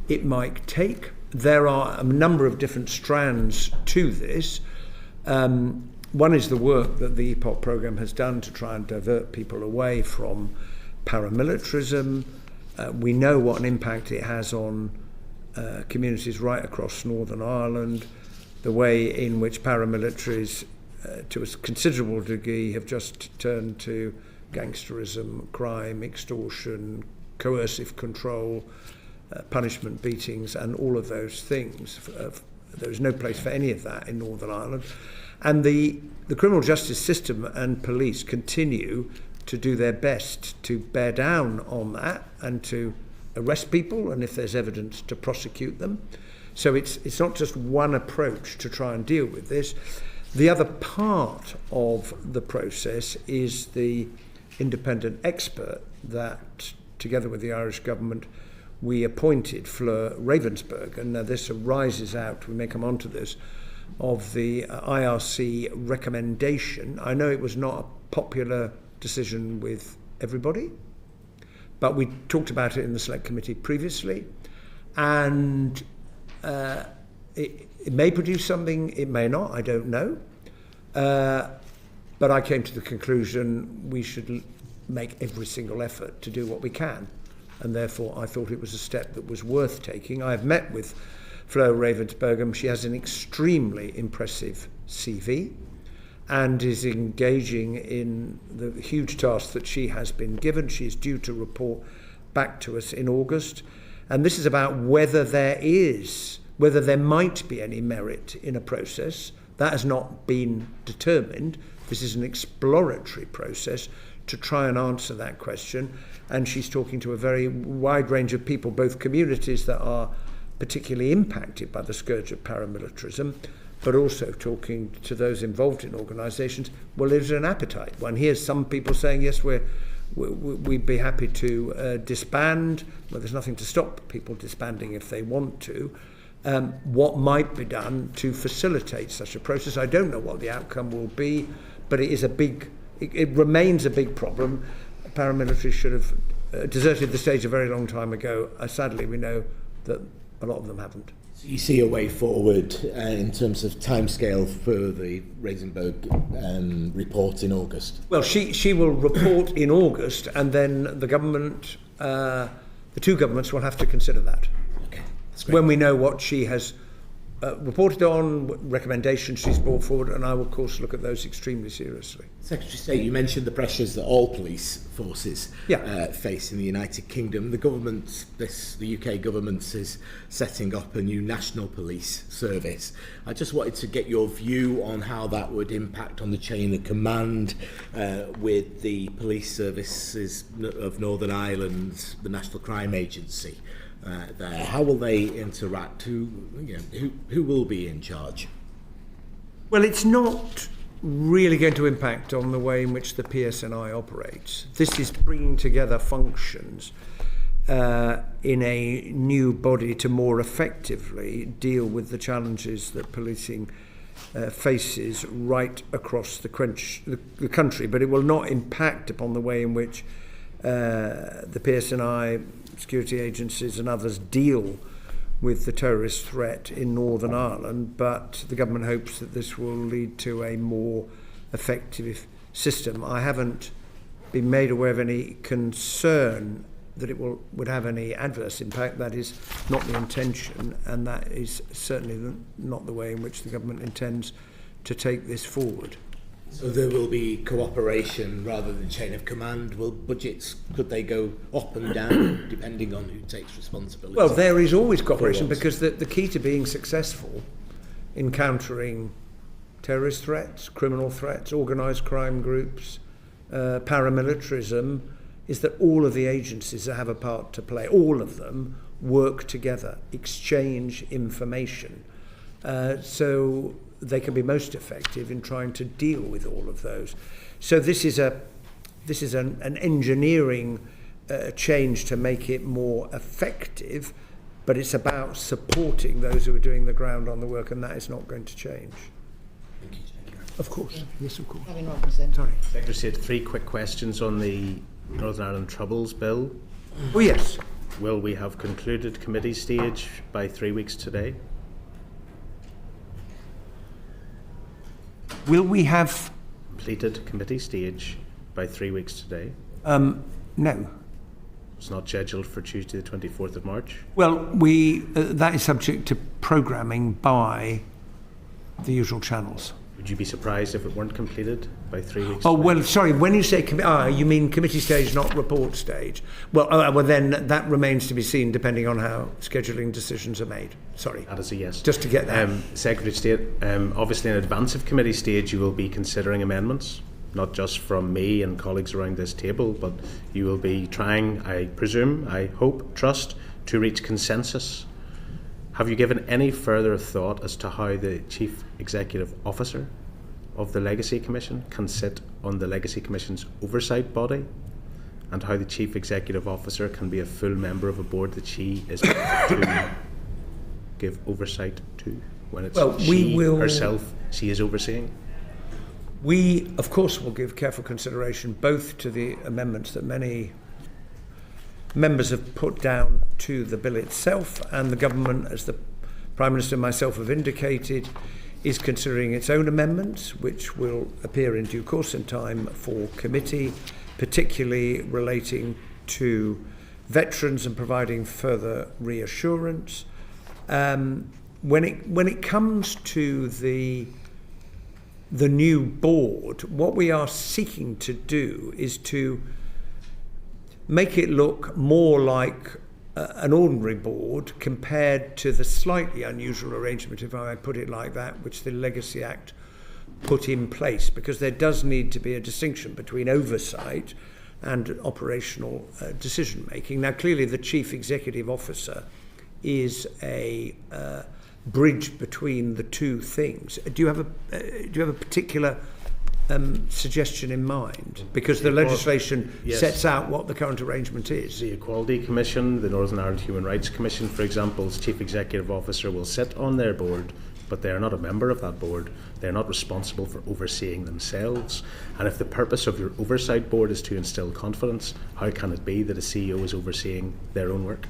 it might take. There are a number of different strands to this. One is the work that the EPOC programme has done to try and divert people away from paramilitarism. We know what an impact it has on communities right across Northern Ireland, the way in which paramilitaries to a considerable degree have just turned to gangsterism, crime, extortion, coercive control, punishment, beatings, and all of those things. There is no place for any of that in Northern Ireland. And the criminal justice system and police continue to do their best to bear down on that and to arrest people, and if there's evidence, to prosecute them. So it's not just one approach to try and deal with this. The other part of the process is the independent expert that, together with the Irish government, we appointed, Fleur Ravensburg, and now this arises out, we may come on to this, of the IRC recommendation. I know it was not a popular decision with everybody, but we talked about it in the Select Committee previously, and it may produce something, it may not, I don't know. But I came to the conclusion we should make every single effort to do what we can, and therefore I thought it was a step that was worth taking. I've met with Fleur Ravensburg. She has an extremely impressive CV and is engaging in the huge task that she has been given. She is due to report back to us in August, and this is about whether there might be any merit in a process. That has not been determined. This is an exploratory process to try and answer that question, and she's talking to a very wide range of people, both communities that are particularly impacted by the scourge of paramilitarism, but also talking to those involved in organisations. Well, there's an appetite. One hears some people saying, yes, we'd be happy to disband. Well, there's nothing to stop people disbanding if they want to. What might be done to facilitate such a process? I don't know what the outcome will be, but it remains a big problem. Paramilitaries should have deserted the stage a very long time ago. Sadly, we know that a lot of them haven't.
So you see a way forward in terms of timescale for the Ravensburg report in August?
Well, she will report in August, and then the government, the two governments will have to consider that.
Okay, that's great.
When we know what she has reported on, what recommendations she's brought forward, and I will, of course, look at those extremely seriously.
Secretary of State, you mentioned the pressures that all police forces face in the United Kingdom. The UK government is setting up a new national police service. I just wanted to get your view on how that would impact on the chain of command with the police services of Northern Ireland, the National Crime Agency. There. How will they interact? Who will be in charge?
Well, it's not really going to impact on the way in which the PSNI operates. This is bringing together functions in a new body to more effectively deal with the challenges that policing faces right across the country, but it will not impact upon the way in which the PSNI, security agencies and others deal with the terrorist threat in Northern Ireland, but the government hopes that this will lead to a more effective system. I haven't been made aware of any concern that it would have any adverse impact. That is not the intention, and that is certainly not the way in which the government intends to take this forward.
So there will be cooperation rather than chain of command. Will budgets, could they go up and down depending on who takes responsibility?
Well, there is always cooperation, because the key to being successful in countering terrorist threats, criminal threats, organised crime groups, paramilitarism, is that all of the agencies that have a part to play, all of them work together, exchange information, so they can be most effective in trying to deal with all of those. So this is an engineering change to make it more effective, but it's about supporting those who are doing the ground on the work, and that is not going to change.
Thank you.
Of course, yes, of course.
Gavin Robinson.
Sorry.
Secretary said 3 quick questions on the Northern Ireland Troubles Bill.
Oh yes.
Will we have concluded committee stage by 3 weeks today?
Will we have
Completed committee stage by 3 weeks today?
no.
It's not scheduled for Tuesday the 24th of March.
Well, that is subject to programming by the usual channels.
Would you be surprised if it weren't completed by 3 weeks?
Oh,
today?
well, sorry, when you say you mean committee stage, not report stage. Well, well, then that remains to be seen depending on how scheduling decisions are made. Sorry.
That is a yes.
Just to get that.
Secretary of State, obviously in advance of committee stage you will be considering amendments, not just from me and colleagues around this table, but you will be trying, I presume, I hope, trust, to reach consensus. Have you given any further thought as to how the Chief Executive Officer of the Legacy Commission can sit on the Legacy Commission's oversight body, and how the Chief Executive Officer can be a full member of a board that she is to give oversight to, when it's herself she is overseeing?
We, of course, will give careful consideration both to the amendments that many members have put down to the bill itself, and the government, as the Prime Minister and myself have indicated, is considering its own amendments, which will appear in due course in time for committee, particularly relating to veterans and providing further reassurance. When it comes to the new board, what we are seeking to do is to make it look more like an ordinary board compared to the slightly unusual arrangement, if I may put it like that, which the Legacy Act put in place, because there does need to be a distinction between oversight and operational decision making. Now, clearly the Chief Executive Officer is a bridge between the two things. Do you have a particular suggestion in mind? Because the legislation sets out what the current arrangement is.
The Equality Commission, the Northern Ireland Human Rights Commission, for example's Chief Executive Officer will sit on their board, but they are not a member of that board. They are not responsible for overseeing themselves. And if the purpose of your oversight board is to instill confidence, how can it be that a CEO is overseeing their own work?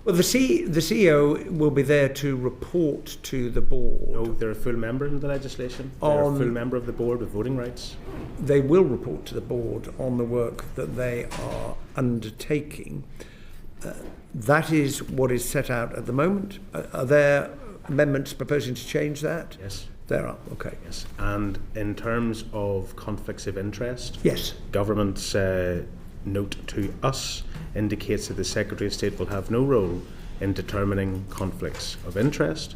Well, the CEO will be there to report to the board.
No, they're a full member in the legislation. They're a full member of the board with voting rights.
They will report to the board on the work that they are undertaking. That is what is set out at the moment. Are there amendments proposing to change that?
Yes.
There are, okay.
Yes. And in terms of conflicts of interest,
yes,
government's note to us indicates that the Secretary of State will have no role in determining conflicts of interest.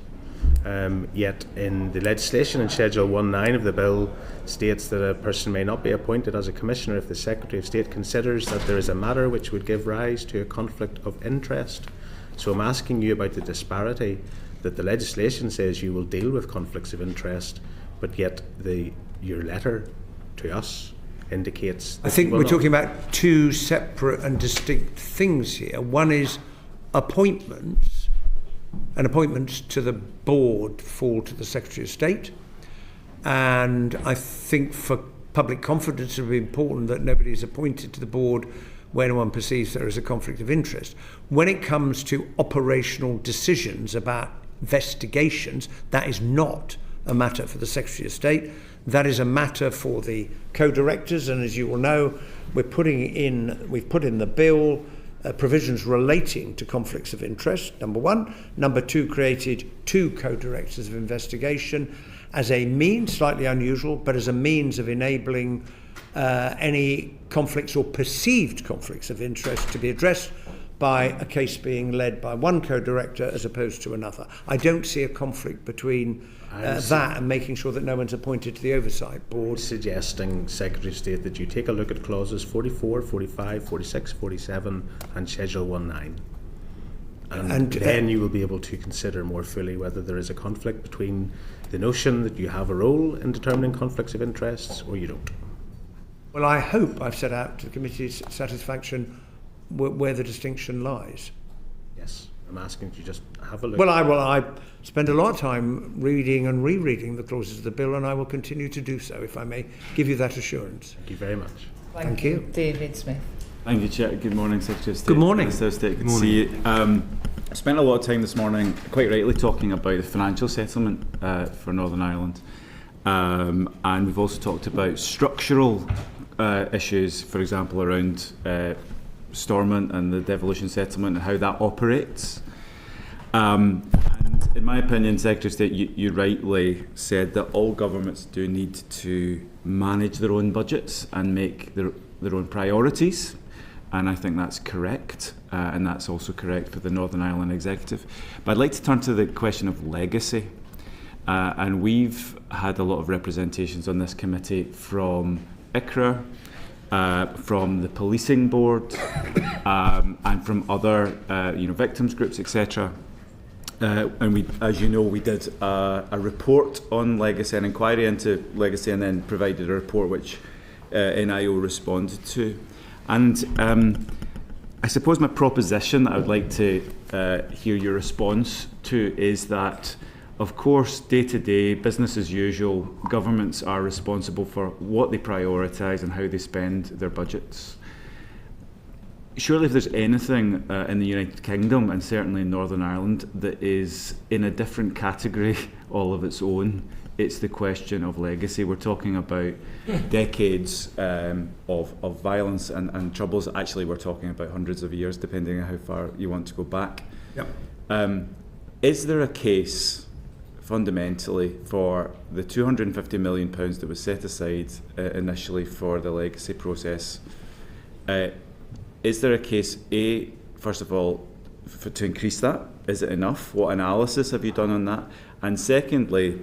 Yet in the legislation in Schedule 1.9 of the bill states that a person may not be appointed as a commissioner if the Secretary of State considers that there is a matter which would give rise to a conflict of interest. So I'm asking you about the disparity that the legislation says you will deal with conflicts of interest, but yet your letter to us indicates that
I think
you will
we're
not.
talking about two separate and distinct things here. One is appointments, and appointments to the board fall to the Secretary of State. And I think for public confidence it would be important that nobody is appointed to the board when one perceives there is a conflict of interest. When it comes to operational decisions about investigations, that is not a matter for the Secretary of State. That is a matter for the co-directors, and as you will know, we've put in the bill provisions relating to conflicts of interest, number one. Number two, created two co-directors of investigation as a means, slightly unusual, but as a means of enabling any conflicts or perceived conflicts of interest to be addressed by a case being led by one co-director as opposed to another. I don't see a conflict between that and making sure that no one's appointed to the oversight board.
Suggesting, Secretary of State, that you take a look at clauses 44, 45, 46, 47 and Schedule 1.9. And then you will be able to consider more fully whether there is a conflict between the notion that you have a role in determining conflicts of interests or you don't.
Well, I hope I've set out to the committee's satisfaction where the distinction lies.
Yes, I'm asking you just have a look.
Well, I spend a lot of time reading and rereading the clauses of the bill, and I will continue to do so, if I may give you that assurance.
Thank you very much.
Thank you.
David Smith.
Thank you, Chair. Good morning, Secretary of State.
Good morning.
Good to see you. I spent a lot of time this morning, quite rightly, talking about the financial settlement for Northern Ireland. And we've also talked about structural issues, for example, around Stormont and the devolution settlement and how that operates. And in my opinion, Secretary of State, you rightly said that all governments do need to manage their own budgets and make their own priorities. And I think that's correct, and that's also correct for the Northern Ireland Executive. But I'd like to turn to the question of legacy. And we've had a lot of representations on this committee from ICRA, from the policing board, and from other victims groups, etc. And we, as you know, we did a report on legacy, an inquiry into legacy, and then provided a report which NIO responded to. And I suppose my proposition that I would like to hear your response to is that, of course, day-to-day, business as usual, governments are responsible for what they prioritise and how they spend their budgets. Surely if there's anything in the United Kingdom, and certainly in Northern Ireland, that is in a different category all of its own, it's the question of legacy. We're talking about decades of violence and troubles. Actually, we're talking about hundreds of years, depending on how far you want to go back. Yep. Is there a case, fundamentally, for the £250 million that was set aside initially for the legacy process? Is there a case, A, first of all, to increase that? Is it enough? What analysis have you done on that? And secondly,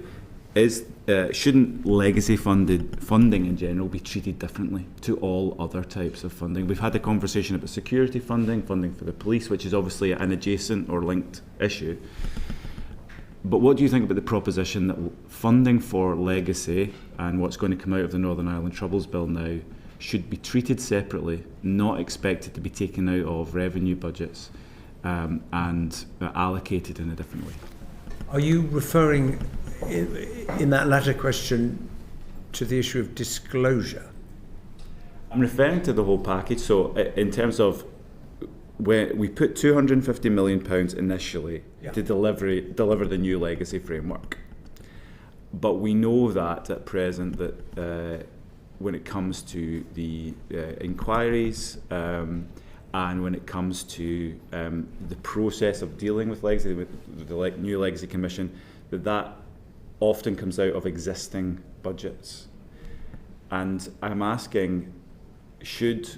shouldn't legacy funding in general be treated differently to all other types of funding? We've had a conversation about security funding for the police, which is obviously an adjacent or linked issue. But what do you think about the proposition that funding for legacy and what's going to come out of the Northern Ireland Troubles Bill now should be treated separately, not expected to be taken out of revenue budgets and allocated in a different way?
Are you referring in that latter question to the issue of disclosure?
I'm referring to the whole package. So in terms of where we put £250 million initially to deliver the new legacy framework. But we know that at present that when it comes to the inquiries and when it comes to the process of dealing with legacy, with the new Legacy Commission, that often comes out of existing budgets. And I'm asking, should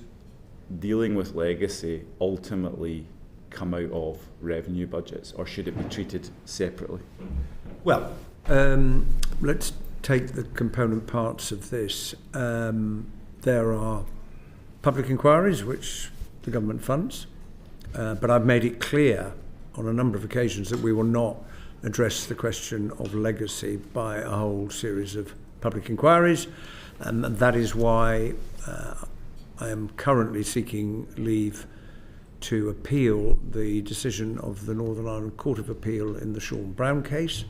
dealing with legacy ultimately come out of revenue budgets, or should it be treated separately?
Well, let's take the component parts of this. There are public inquiries which the government funds, but I've made it clear on a number of occasions that we will not address the question of legacy by a whole series of public inquiries. And that is why I am currently seeking leave to appeal the decision of the Northern Ireland Court of Appeal in the Sean Brown case.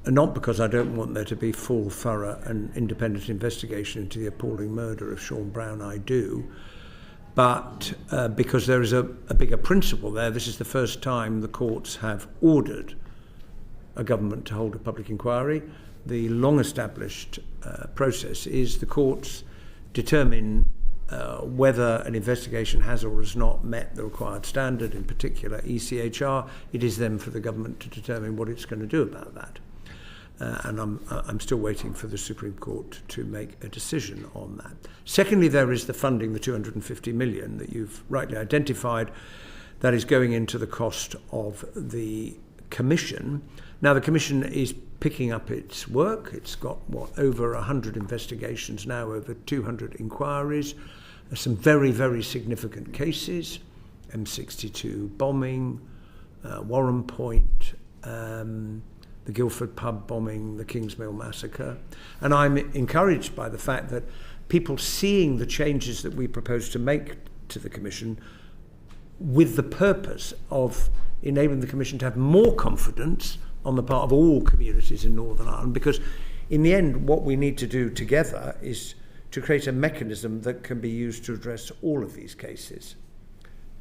And not because I don't want there to be full, thorough and independent investigation into the appalling murder of Sean Brown, I do, but because there is a bigger principle there. This is the first time the courts have ordered a government to hold a public inquiry. The long-established process is the courts determine whether an investigation has or has not met the required standard, in particular ECHR. It is then for the government to determine what it's going to do about that. And I'm still waiting for the Supreme Court to make a decision on that. Secondly, there is the funding, the 250 million that you've rightly identified, that is going into the cost of the Commission. Now, the Commission is picking up its work. It's got, over 100 investigations now, over 200 inquiries, some very, very significant cases, M62 bombing, Warren Point, the Guildford pub bombing, the Kingsmill massacre. And I'm encouraged by the fact that people seeing the changes that we propose to make to the Commission with the purpose of enabling the Commission to have more confidence on the part of all communities in Northern Ireland, because in the end what we need to do together is to create a mechanism that can be used to address all of these cases.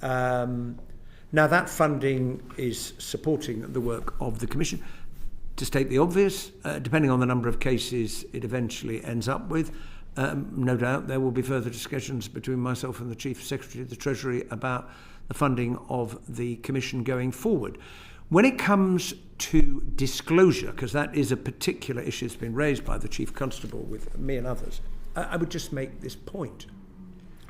Now that funding is supporting the work of the Commission. To state the obvious, depending on the number of cases it eventually ends up with, no doubt there will be further discussions between myself and the Chief Secretary of the Treasury about the funding of the Commission going forward. When it comes to disclosure, because that is a particular issue that's been raised by the Chief Constable with me and others, I would just make this point.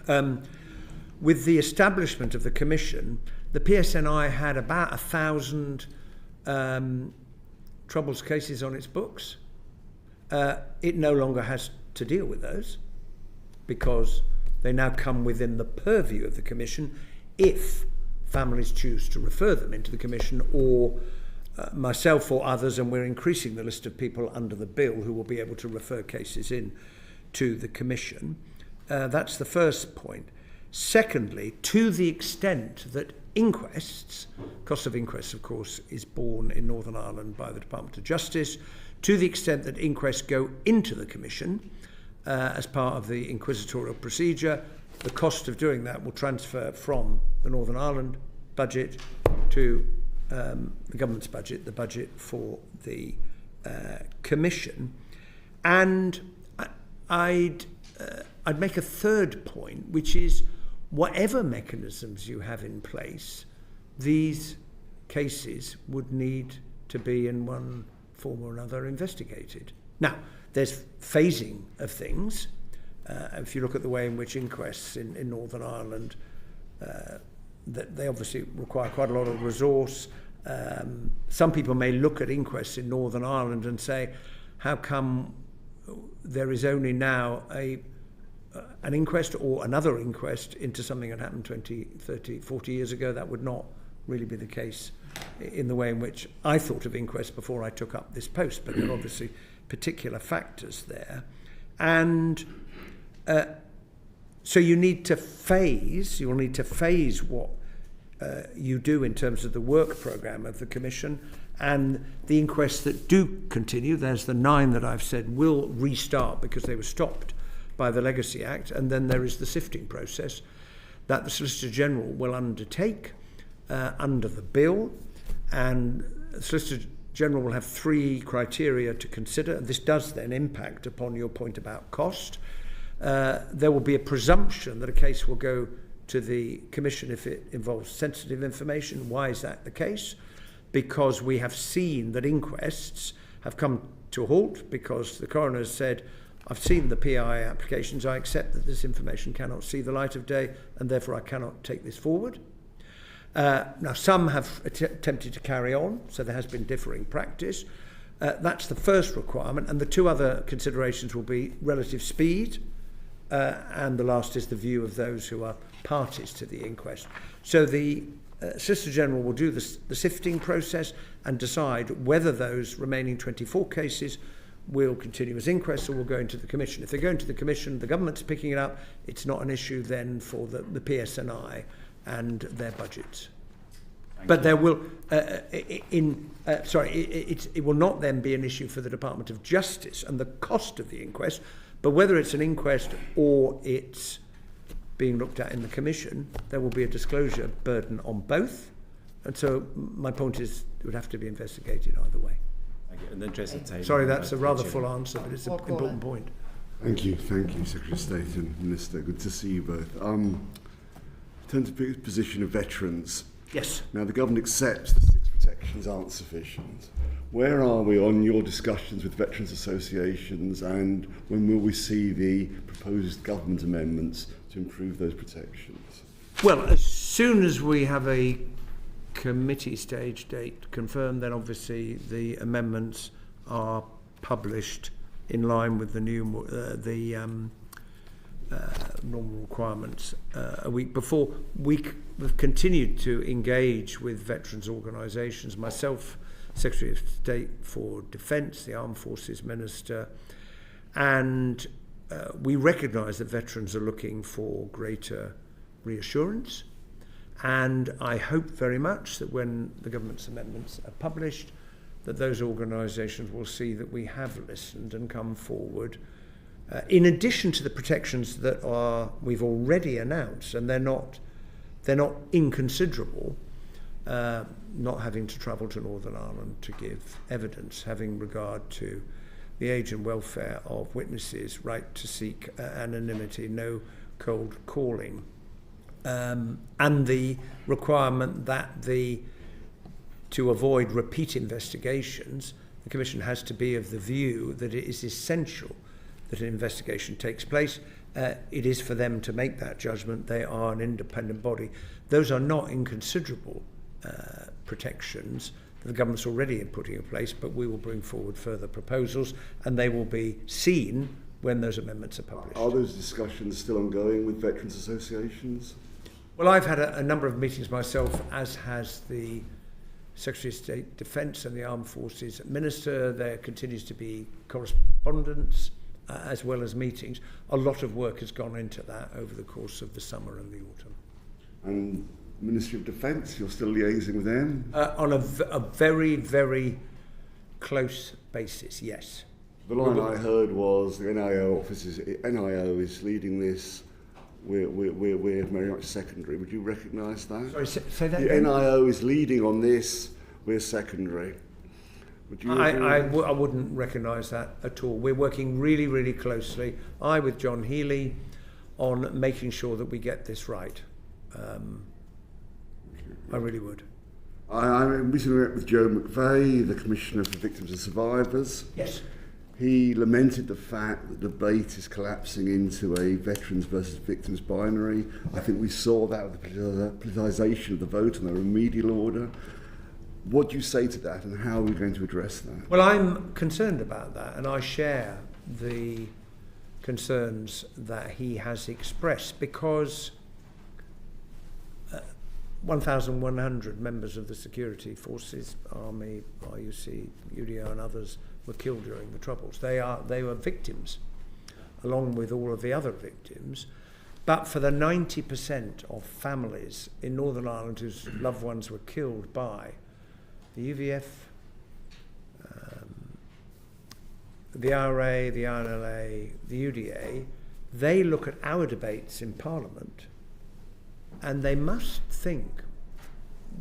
With the establishment of the Commission, the PSNI had about 1,000 troubles cases on its books. It no longer has to deal with those because they now come within the purview of the Commission if families choose to refer them into the Commission, or myself or others, and we're increasing the list of people under the bill who will be able to refer cases in to the Commission. That's the first point. Secondly, to the extent that inquests, cost of inquests of course is borne in Northern Ireland by the Department of Justice, to the extent that inquests go into the Commission as part of the inquisitorial procedure, the cost of doing that will transfer from the Northern Ireland budget to the government's budget, the budget for the Commission. And I'd make a third point, which is whatever mechanisms you have in place, these cases would need to be in one form or another investigated. Now, there's phasing of things. If you look at the way in which inquests in Northern Ireland, that they obviously require quite a lot of resource. Some people may look at inquests in Northern Ireland and say, how come there is only now an inquest or another inquest into something that happened 20, 30, 40 years ago? That would not really be the case in the way in which I thought of inquests before I took up this post, but there are obviously particular factors there. And so you'll need to phase what you do in terms of the work programme of the Commission, and the inquests that do continue, there's the 9 that I've said will restart because they were stopped by the Legacy Act, and then there is the sifting process that the Solicitor General will undertake under the bill, and the Solicitor General will have 3 criteria to consider. This does then impact upon your point about cost. There will be a presumption that a case will go to the Commission if it involves sensitive information. Why is that the case? Because we have seen that inquests have come to a halt because the coroner has said, I've seen the PI applications, I accept that this information cannot see the light of day and therefore I cannot take this forward. Now, some have attempted to carry on, so there has been differing practice. That's the first requirement, and the 2 other considerations will be relative speed, and the last is the view of those who are parties to the inquest. So the Solicitor General will do the sifting process and decide whether those remaining 24 cases will continue as inquests or will go into the Commission. If they go into the Commission, the government's picking it up, it's not an issue then for the PSNI and their budgets. But there will, it will not then be an issue for the Department of Justice and the cost of the inquest, but whether it's an inquest or it's being looked at in the Commission, there will be a disclosure burden on both. And so my point is it would have to be investigated either way.
In the interest of time.
Sorry, that's a rather full answer, but it's an important point.
Thank you, Secretary of State and Minister. Good to see you both. Turn to the position of veterans.
Yes.
Now, the government accepts the 6 protections aren't sufficient. Where are we on your discussions with veterans associations, and when will we see the proposed government amendments to improve those protections?
Well, as soon as we have a committee stage date confirmed, then obviously the amendments are published in line with the new normal requirements a week before. We've continued to engage with veterans organisations, myself, Secretary of State for Defence, the Armed Forces Minister, and we recognise that veterans are looking for greater reassurance. And I hope very much that when the government's amendments are published, that those organisations will see that we have listened and come forward. In addition to the protections that we've already announced, and they're not inconsiderable, not having to travel to Northern Ireland to give evidence, having regard to the age and welfare of witnesses, right to seek anonymity, no cold calling. And the requirement that to avoid repeat investigations, the Commission has to be of the view that it is essential that an investigation takes place. It is for them to make that judgment. They are an independent body. Those are not inconsiderable protections that the government's already putting in place, but we will bring forward further proposals, and they will be seen when those amendments are published.
Are those discussions still ongoing with veterans associations?
Well, I've had a number of meetings myself, as has the Secretary of State Defence and the Armed Forces Minister. There continues to be correspondence as well as meetings. A lot of work has gone into that over the course of the summer and the autumn.
And Ministry of Defence, you're still liaising with them?
On a very, very close basis, yes.
The line I heard was the NIO is leading this. We're very much secondary. Would you recognise that?
Sorry, say that
the
again?
NIO is leading on this. We're secondary. Would you
I wouldn't recognise that at all. We're working really, really closely. I with John Healey on making sure that we get this right. I really would.
I recently met with Joe McVeigh, the Commissioner for Victims and Survivors.
Yes.
He lamented the fact that the debate is collapsing into a veterans versus victims binary. I think we saw that with the politicisation of the vote on the remedial order. What do you say to that, and how are we going to address that?
Well, I'm concerned about that, and I share the concerns that he has expressed, because 1,100 members of the security forces, Army, RUC, UDO and others, were killed during the Troubles. They were victims, along with all of the other victims. But for the 90% of families in Northern Ireland whose loved ones were killed by the UVF, the IRA, the INLA, the UDA, they look at our debates in Parliament and they must think,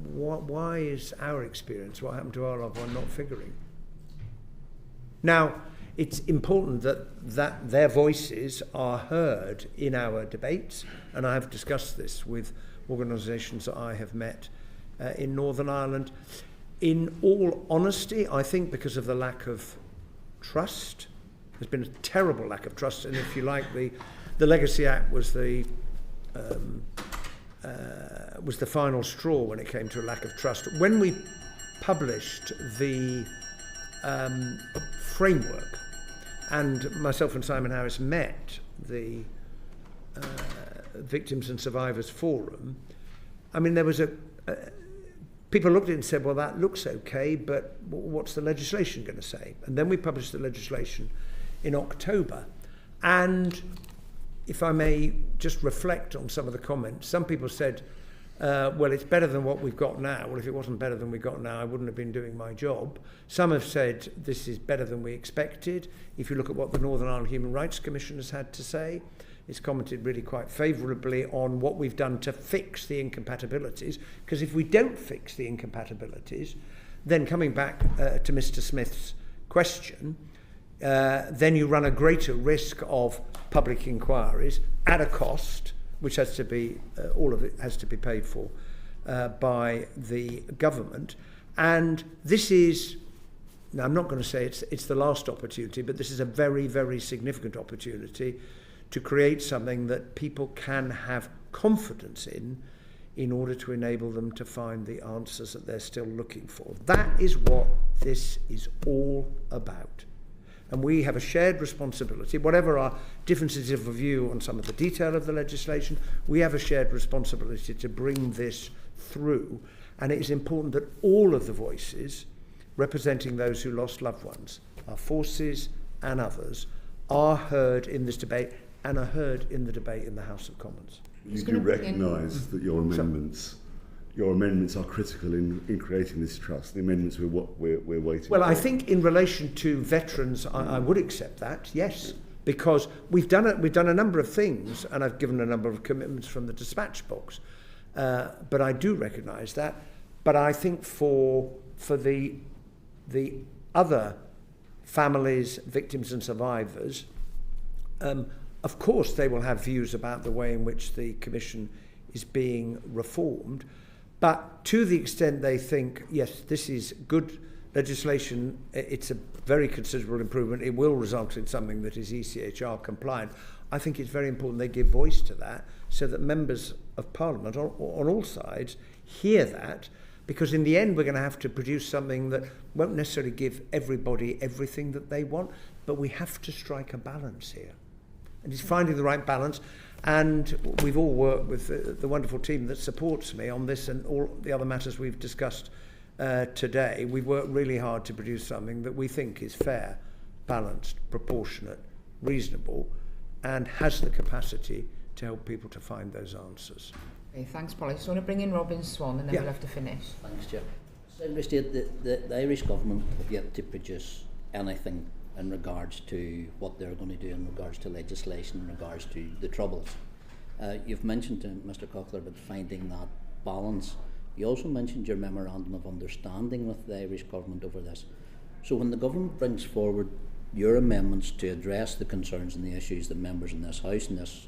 why is our experience, what happened to our loved one, not figuring? Now, it's important that their voices are heard in our debates, and I have discussed this with organisations that I have met in Northern Ireland. In all honesty, I think because of the lack of trust, there's been a terrible lack of trust, and if you like, the Legacy Act was the final straw when it came to a lack of trust. When we published the framework, and myself and Simon Harris met the Victims and Survivors Forum, I mean, there was people looked at it and said, well, that looks okay, but what's the legislation going to say? And then we published the legislation in October. And if I may just reflect on some of the comments, some people said, well, it's better than what we've got now. Well, if it wasn't better than we got now, I wouldn't have been doing my job. Some have said this is better than we expected. If you look at what the Northern Ireland Human Rights Commission has had to say, it's commented really quite favourably on what we've done to fix the incompatibilities. Because if we don't fix the incompatibilities, then coming back to Mr. Smith's question, then you run a greater risk of public inquiries at a cost, which has to be, all of it has to be paid for by the government. And this is, now I'm not going to say it's the last opportunity, but this is a very, very significant opportunity to create something that people can have confidence in order to enable them to find the answers that they're still looking for. That is what this is all about. And we have a shared responsibility, whatever our differences of view on some of the detail of the legislation, we have a shared responsibility to bring this through. And it is important that all of the voices representing those who lost loved ones, our forces and others, are heard in this debate and are heard in the debate in the House of Commons.
You do recognise that your amendments are critical in creating this trust. The amendments we're waiting
Well,
for.
I think in relation to veterans, I would accept that, yes, because we've done a number of things, and I've given a number of commitments from the dispatch box. But I do recognise that. But I think for the other families, victims and survivors, of course they will have views about the way in which the Commission is being reformed. But to the extent they think, yes, this is good legislation, it's a very considerable improvement, it will result in something that is ECHR compliant, I think it's very important they give voice to that so that members of Parliament on all sides hear that, because in the end we're going to have to produce something that won't necessarily give everybody everything that they want, but we have to strike a balance here. And it's finding the right balance. And we've all worked with the wonderful team that supports me on this and all the other matters we've discussed today. We've worked really hard to produce something that we think is fair, balanced, proportionate, reasonable, and has the capacity to help people to find those answers.
Okay, thanks, Polly. So I want to bring in Robin Swan and then we'll have to finish.
Thanks, Chair. Secretary of State, the Irish government have yet to produce anything in regards to what they're going to do in regards to legislation, in regards to the Troubles. You've mentioned to Mr Cochler about finding that balance. You also mentioned your memorandum of understanding with the Irish government over this. So when the government brings forward your amendments to address the concerns and the issues that members in this House and this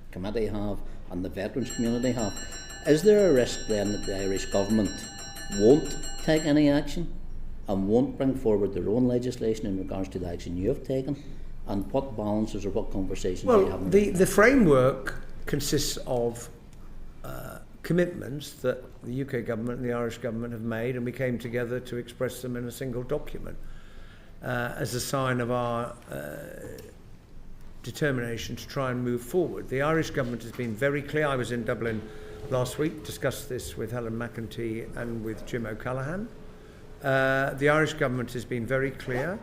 committee have and the veterans community have, is there a risk then that the Irish government won't take any action and won't bring forward their own legislation in regards to the action you have taken? And what balances or what conversations are you having?
Well, the framework consists of commitments that the UK government and the Irish government have made, and we came together to express them in a single document as a sign of our determination to try and move forward. The Irish government has been very clear. I was in Dublin last week, discussed this with Helen McEntee and with Jim O'Callaghan. The Irish government has been very clear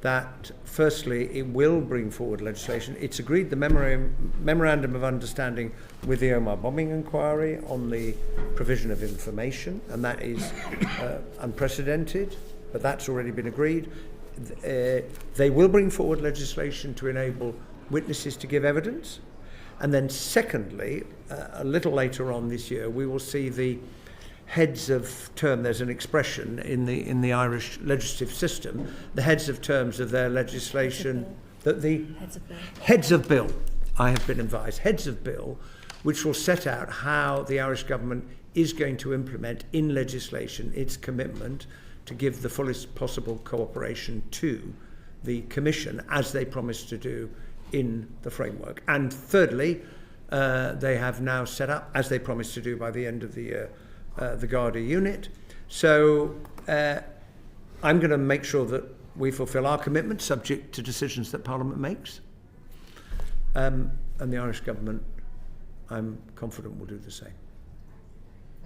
that, firstly, it will bring forward legislation. It's agreed the memorandum of understanding with the Omagh bombing inquiry on the provision of information, and that is unprecedented, but that's already been agreed. They will bring forward legislation to enable witnesses to give evidence. And then secondly, a little later on this year, we will see the heads of term, there's an expression in the Irish legislative system, the heads of terms of their legislation, that the heads of bill, I have been advised, heads of bill, which will set out how the Irish government is going to implement in legislation its commitment to give the fullest possible cooperation to the Commission, as they promised to do in the framework. And thirdly, they have now set up, as they promised to do by the end of the year, the Garda unit. So I'm going to make sure that we fulfil our commitment, subject to decisions that Parliament makes. And the Irish government, I'm confident, will do the same.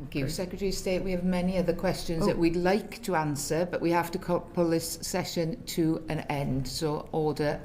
Thank you, Secretary of State. We have many other questions that we'd like to answer, but we have to pull this session to an end. So order.